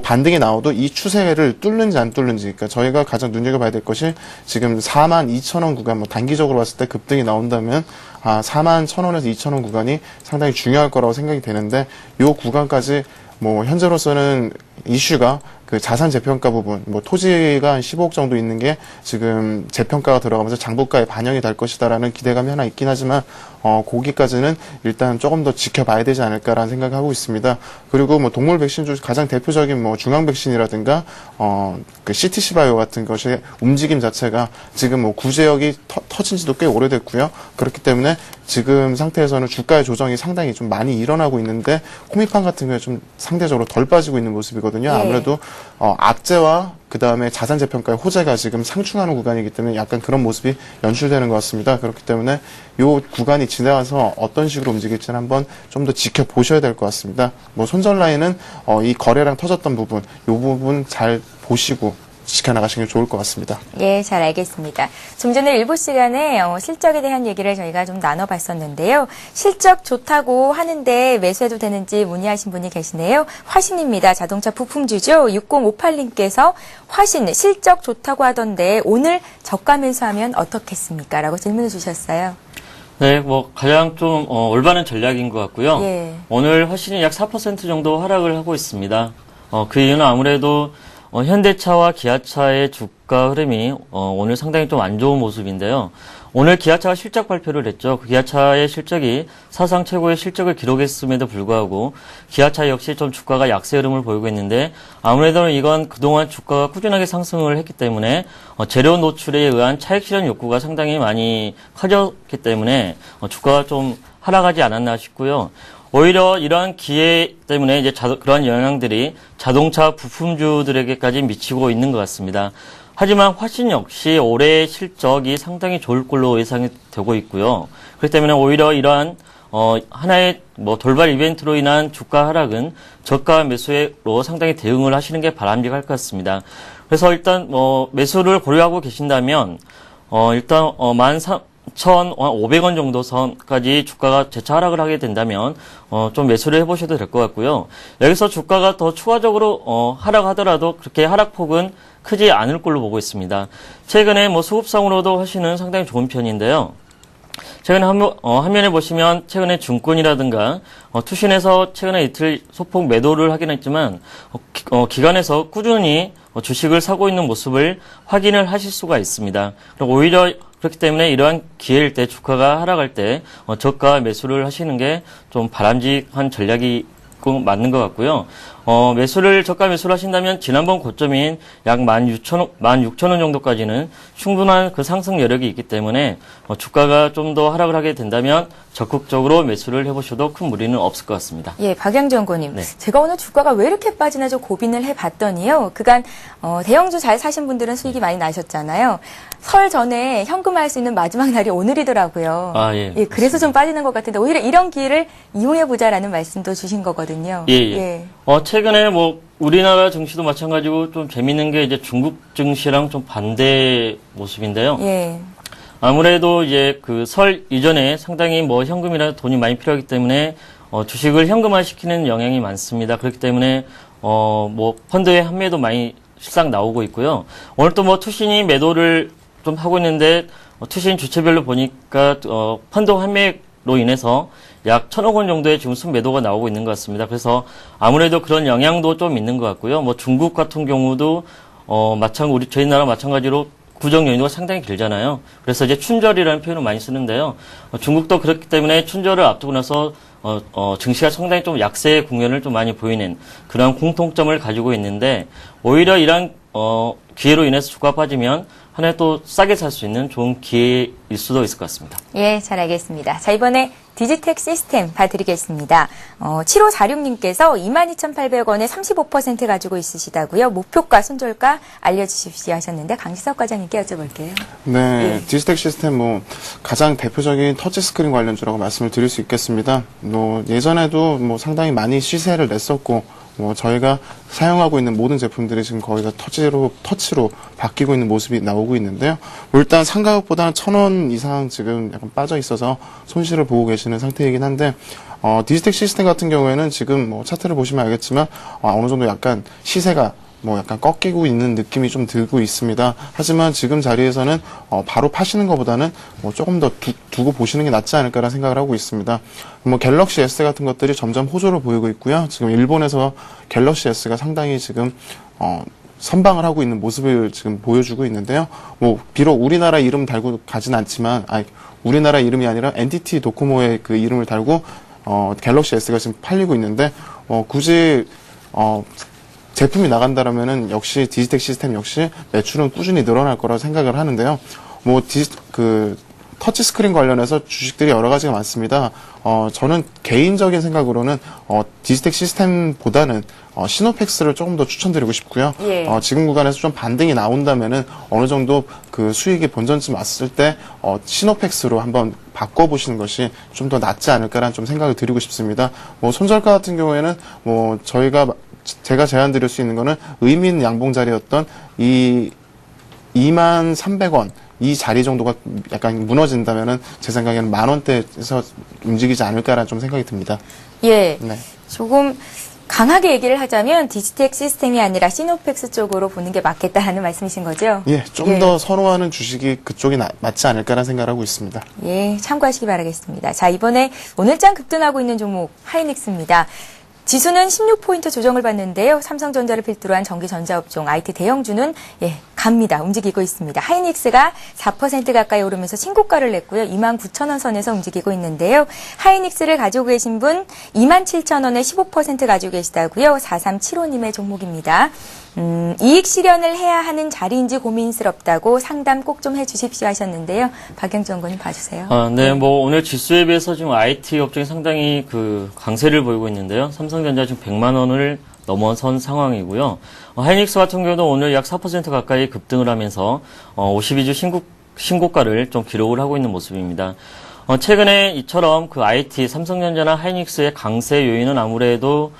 반등이 나와도 이 추세를 뚫는지 안 뚫는지, 그러니까 저희가 가장 눈여겨봐야 될 것이 지금 42,000원 구간, 단기적으로 봤을 때 급등이 나온다면 41,000원에서 2,000원 구간이 상당히 중요할 거라고 생각이 되는데, 이 구간까지 현재로서는 이슈가 그 자산 재평가 부분, 토지가 한 15억 정도 있는 게 지금 재평가가 들어가면서 장부가에 반영이 될 것이다라는 기대감이 하나 있긴 하지만, 거기까지는 일단 조금 더 지켜봐야 되지 않을까라는 생각을 하고 있습니다. 그리고 동물 백신 중 가장 대표적인 중앙 백신이라든가, 그 CTC 바이오 같은 것의 움직임 자체가 지금 구제역이 터진 지도 꽤 오래됐고요. 그렇기 때문에 지금 상태에서는 주가의 조정이 상당히 좀 많이 일어나고 있는데, 코미팜 같은 경우에 좀 상대적으로 덜 빠지고 있는 모습이거든요. 예. 아무래도 악재와 그 다음에 자산 재평가의 호재가 지금 상충하는 구간이기 때문에 약간 그런 모습이 연출되는 것 같습니다. 그렇기 때문에 이 구간이 지나가서 어떤 식으로 움직일지는 한번 좀 더 지켜보셔야 될 것 같습니다. 손절 라인은 이 거래량 터졌던 부분, 이 부분 잘 보시고 지켜나가시는 게 좋을 것 같습니다. 예, 잘 알겠습니다. 좀 전에 일부 시간에 실적에 대한 얘기를 저희가 좀 나눠봤었는데요. 실적 좋다고 하는데 매수해도 되는지 문의하신 분이 계시네요. 화신입니다. 자동차 부품주죠. 6058님께서 화신 실적 좋다고 하던데 오늘 저가 매수하면 어떻겠습니까? 라고 질문을 주셨어요. 네, 뭐 가장 좀 올바른 전략인 것 같고요. 예. 오늘 화신이 약 4% 정도 하락을 하고 있습니다. 그 이유는 아무래도 현대차와 기아차의 주가 흐름이 오늘 상당히 좀 안 좋은 모습인데요. 오늘 기아차가 실적 발표를 했죠. 그 기아차의 실적이 사상 최고의 실적을 기록했음에도 불구하고 기아차 역시 좀 주가가 약세 흐름을 보이고 있는데 아무래도 이건 그동안 주가가 꾸준하게 상승을 했기 때문에 재료 노출에 의한 차익 실현 욕구가 상당히 많이 커졌기 때문에 주가가 좀 하락하지 않았나 싶고요. 오히려 이러한 기회 때문에 이제 그러한 영향들이 자동차 부품주들에게까지 미치고 있는 것 같습니다. 하지만 화신 역시 올해 실적이 상당히 좋을 걸로 예상이 되고 있고요. 그렇기 때문에 오히려 이러한 하나의 돌발 이벤트로 인한 주가 하락은 저가 매수로 상당히 대응을 하시는 게 바람직할 것 같습니다. 그래서 일단 매수를 고려하고 계신다면 일단 11,500원 정도 선까지 주가가 재차 하락을 하게 된다면 좀 매수를 해보셔도 될 것 같고요. 여기서 주가가 더 추가적으로 하락하더라도 그렇게 하락폭은 크지 않을 걸로 보고 있습니다. 최근에 수급상으로도 화신은 상당히 좋은 편인데요. 최근에 화면에 보시면 최근에 증권이라든가 투신에서 최근에 이틀 소폭 매도를 하긴 했지만 기관에서 꾸준히 주식을 사고 있는 모습을 확인을 하실 수가 있습니다. 그리고 오히려 그렇기 때문에 이러한 기회일 때 주가가 하락할 때 저가 매수를 하시는 게 좀 바람직한 전략이 맞는 것 같고요. 저가 매수를 하신다면 지난번 고점인 약 16,000원 정도까지는 충분한 그 상승 여력이 있기 때문에 주가가 좀 더 하락을 하게 된다면 적극적으로 매수를 해보셔도 큰 무리는 없을 것 같습니다. 예, 박영정고님. 네. 제가 오늘 주가가 왜 이렇게 빠지나 좀 고민을 해봤더니요. 그간 대형주 잘 사신 분들은 수익이 많이 나셨잖아요. 설 전에 현금화할 수 있는 마지막 날이 오늘이더라고요. 아, 예. 예, 그래서 좀 빠지는 것 같은데 오히려 이런 기회를 이용해보자라는 말씀도 주신 거거든요. 예. 최근에 우리나라 증시도 마찬가지고 좀 재밌는 게 이제 중국 증시랑 좀 반대 모습인데요. 예. 아무래도 이제 그 설 이전에 상당히 현금이나 돈이 많이 필요하기 때문에 주식을 현금화 시키는 영향이 많습니다. 그렇기 때문에 펀드의 환매도 많이 실상 나오고 있고요. 오늘 또 투신이 매도를 좀 하고 있는데 투신 주체별로 보니까 펀드 환매로 인해서 약 1,000억 원 정도의 지금 순매도가 나오고 있는 것 같습니다. 그래서 아무래도 그런 영향도 좀 있는 것 같고요. 중국 같은 경우도 저희 나라 마찬가지로 구정 연휴가 상당히 길잖아요. 그래서 이제 춘절이라는 표현을 많이 쓰는데요. 중국도 그렇기 때문에 춘절을 앞두고 나서 증시가 상당히 좀 약세 국면을 좀 많이 보이는 그런 공통점을 가지고 있는데 오히려 이러한 기회로 인해서 주가 빠지면 한 해 또 싸게 살 수 있는 좋은 기회일 수도 있을 것 같습니다. 예, 잘 알겠습니다. 자, 이번에 디지텍 시스템 봐드리겠습니다. 7546님께서 22,800원에 35% 가지고 있으시다고요. 목표가, 손절가 알려주십시오 하셨는데 강지석 과장님께 여쭤볼게요. 네, 예. 디지텍 시스템 가장 대표적인 터치스크린 관련주라고 말씀을 드릴 수 있겠습니다. 예전에도 상당히 많이 시세를 냈었고 저희가 사용하고 있는 모든 제품들이 지금 거의 다 터치로 바뀌고 있는 모습이 나오고 있는데요. 일단 상가격보다는 1,000원 이상 지금 약간 빠져 있어서 손실을 보고 계시는 상태이긴 한데, 디지텍 시스템 같은 경우에는 지금 차트를 보시면 알겠지만, 어느 정도 약간 시세가 약간 꺾이고 있는 느낌이 좀 들고 있습니다. 하지만 지금 자리에서는 바로 파시는 것보다는 조금 더 두고 보시는 게 낫지 않을까라는 생각을 하고 있습니다. 갤럭시 S 같은 것들이 점점 호조를 보이고 있고요. 지금 일본에서 갤럭시 S가 상당히 지금 선방을 하고 있는 모습을 지금 보여주고 있는데요. 비록 우리나라 이름 달고 가진 않지만, 우리나라 이름이 아니라 NTT 도코모의 그 이름을 달고 갤럭시 S가 지금 팔리고 있는데 굳이 제품이 나간다라면은 역시 디지텍 시스템 역시 매출은 꾸준히 늘어날 거라고 생각을 하는데요. 터치 스크린 관련해서 주식들이 여러 가지가 많습니다. 저는 개인적인 생각으로는 디지텍 시스템보다는 시노펙스를 조금 더 추천드리고 싶고요. 예. 지금 구간에서 좀 반등이 나온다면은 어느 정도 그 수익이 본전쯤 왔을 때 시노펙스로 한번 바꿔보시는 것이 좀 더 낫지 않을까라는 좀 생각을 드리고 싶습니다. 손절가 같은 경우에는 저희가 제가 제안 드릴 수 있는 거는 의미 있는 양봉 자리였던 이 23,300원 이 자리 정도가 약간 무너진다면은 제 생각에는 10,000원대에서 움직이지 않을까라는 좀 생각이 듭니다. 예. 네. 조금 강하게 얘기를 하자면 디지텍 시스템이 아니라 시노펙스 쪽으로 보는 게 맞겠다라는 말씀이신 거죠? 예, 좀 더 선호하는 주식이 그쪽이 맞지 않을까라는 생각을 하고 있습니다. 예, 참고하시기 바라겠습니다. 자, 이번에 오늘장 급등하고 있는 종목 하이닉스입니다. 지수는 16포인트 조정을 받는데요. 삼성전자를 필두로 한 전기전자업종, IT 대형주는 갑니다. 움직이고 있습니다. 하이닉스가 4% 가까이 오르면서 신고가를 냈고요. 29,000원 선에서 움직이고 있는데요. 하이닉스를 가지고 계신 분 27,000원에 15% 가지고 계시다고요. 4375님의 종목입니다. 이익 실현을 해야 하는 자리인지 고민스럽다고 상담 꼭 좀 해주십시오 하셨는데요. 박영주 연구원님 봐주세요. 네, 오늘 지수에 비해서 지금 IT 업종이 상당히 그 강세를 보이고 있는데요. 삼성전자 지금 100만 원을 넘어선 상황이고요. 하이닉스 같은 경우도 오늘 약 4% 가까이 급등을 하면서 52주 신고가를 좀 기록을 하고 있는 모습입니다. 최근에 이처럼 그 IT, 삼성전자나 하이닉스의 강세 요인은 아무래도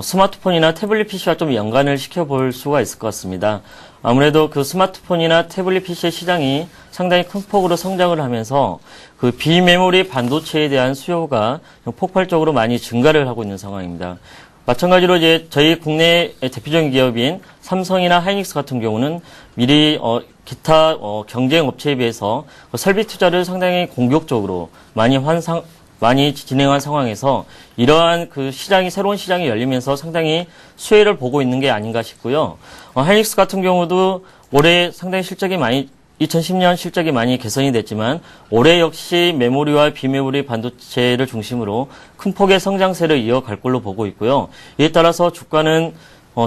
스마트폰이나 태블릿 PC와 좀 연관을 시켜볼 수가 있을 것 같습니다. 아무래도 그 스마트폰이나 태블릿 PC 시장이 상당히 큰 폭으로 성장을 하면서 그 비메모리 반도체에 대한 수요가 폭발적으로 많이 증가를 하고 있는 상황입니다. 마찬가지로 이제 저희 국내 대표적인 기업인 삼성이나 하이닉스 같은 경우는 미리 기타 경쟁 업체에 비해서 설비 투자를 상당히 공격적으로 많이 진행한 상황에서 이러한 그 새로운 시장이 열리면서 상당히 수혜를 보고 있는 게 아닌가 싶고요. 하이닉스 같은 경우도 올해 상당히 2010년 실적이 많이 개선이 됐지만 올해 역시 메모리와 비메모리 반도체를 중심으로 큰 폭의 성장세를 이어갈 걸로 보고 있고요. 이에 따라서 주가는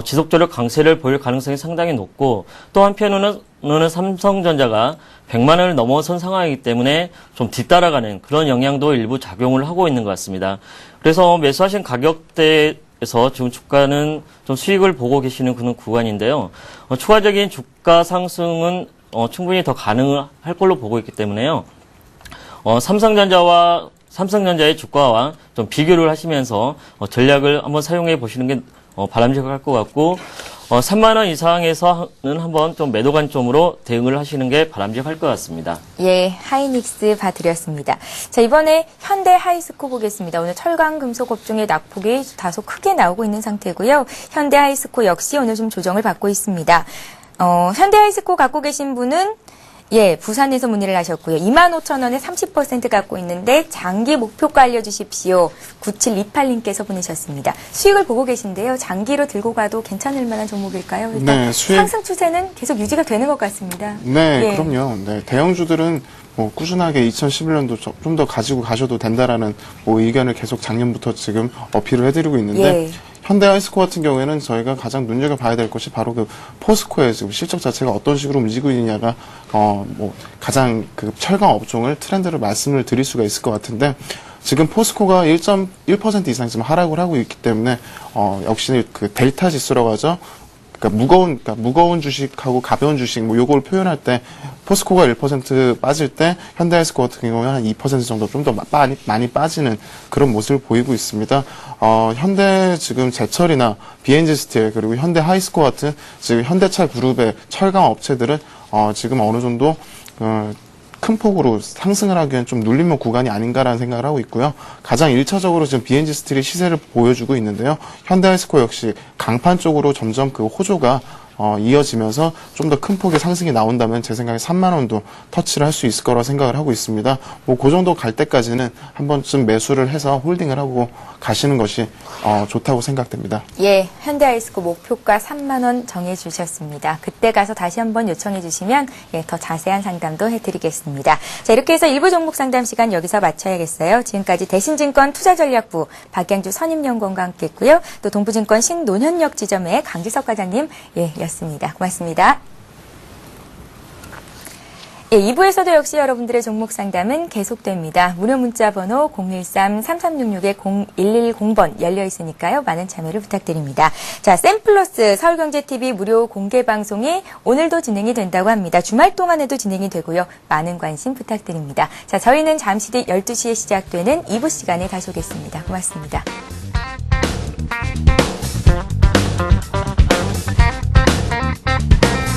지속적으로 강세를 보일 가능성이 상당히 높고 또 한편으로는 삼성전자가 100만 원을 넘어선 상황이기 때문에 좀 뒤따라가는 그런 영향도 일부 작용을 하고 있는 것 같습니다. 그래서 매수하신 가격대에서 지금 주가는 좀 수익을 보고 계시는 그런 구간인데요. 추가적인 주가 상승은 충분히 더 가능할 걸로 보고 있기 때문에요. 삼성전자의 주가와 좀 비교를 하시면서 전략을 한번 사용해 보시는 게 바람직할 것 같고 3만 원 이상에서는 한번 좀 매도 관점으로 대응을 하시는 게 바람직할 것 같습니다. 예, 하이닉스 봐드렸습니다. 자, 이번에 현대 하이스코 보겠습니다. 오늘 철강 금속 업종의 낙폭이 다소 크게 나오고 있는 상태고요. 현대 하이스코 역시 오늘 좀 조정을 받고 있습니다. 현대 하이스코 갖고 계신 분은 부산에서 문의를 하셨고요. 25,000원에 30% 갖고 있는데 장기 목표가 알려주십시오. 9728님께서 보내셨습니다. 수익을 보고 계신데요. 장기로 들고 가도 괜찮을 만한 종목일까요? 일단 상승 추세는 계속 유지가 되는 것 같습니다. 네, 그럼요. 네, 대형주들은 꾸준하게 2011년도 좀 더 가지고 가셔도 된다라는 의견을 계속 작년부터 지금 어필을 해드리고 있는데 현대 하이스코 같은 경우에는 저희가 가장 눈여겨봐야 될 것이 바로 그 포스코의 지금 실적 자체가 어떤 식으로 움직이고 있느냐가 가장 그 철강 업종을 트렌드를 말씀을 드릴 수가 있을 것 같은데 지금 포스코가 1.1% 이상 지금 하락을 하고 있기 때문에 역시 그 델타 지수라고 하죠. 그러니까 무거운 주식하고 가벼운 주식 요걸 표현할 때 포스코가 1% 빠질 때 현대하이스코 같은 경우는 한 2% 정도 좀 더 많이 빠지는 그런 모습을 보이고 있습니다. 현대 지금 제철이나 BNG 스틸 그리고 현대 하이스코 같은 지금 현대차 그룹의 철강 업체들은 지금 어느 정도 큰 폭으로 상승을 하기엔 좀 눌림목 구간이 아닌가라는 생각을 하고 있고요. 가장 1차적으로 지금 BNG 스틸이 시세를 보여주고 있는데요. 현대하이스코 역시 강판 쪽으로 점점 그 호조가 이어지면서 좀 더 큰 폭의 상승이 나온다면 제 생각에 3만 원도 터치를 할 수 있을 거라 생각을 하고 있습니다. 그 정도 갈 때까지는 한 번쯤 매수를 해서 홀딩을 하고 가시는 것이 좋다고 생각됩니다. 예, 현대하이스코 목표가 3만 원 정해주셨습니다. 그때 가서 다시 한번 요청해 주시면 더 자세한 상담도 해드리겠습니다. 자, 이렇게 해서 일부 종목 상담 시간 여기서 마쳐야겠어요. 지금까지 대신증권 투자전략부 박양주 선임연구원과 함께했고요. 또 동부증권 신논현역 지점의 강지석 과장님 였습니다. 고맙습니다. 2부에서도 역시 여러분들의 종목 상담은 계속됩니다. 무료 문자 번호 013-3366-0110번 열려 있으니까요. 많은 참여를 부탁드립니다. 자, 샘플러스 서울경제TV 무료 공개 방송이 오늘도 진행이 된다고 합니다. 주말 동안에도 진행이 되고요. 많은 관심 부탁드립니다. 자, 저희는 잠시 뒤 12시에 시작되는 2부 시간에 다시 오겠습니다. 고맙습니다.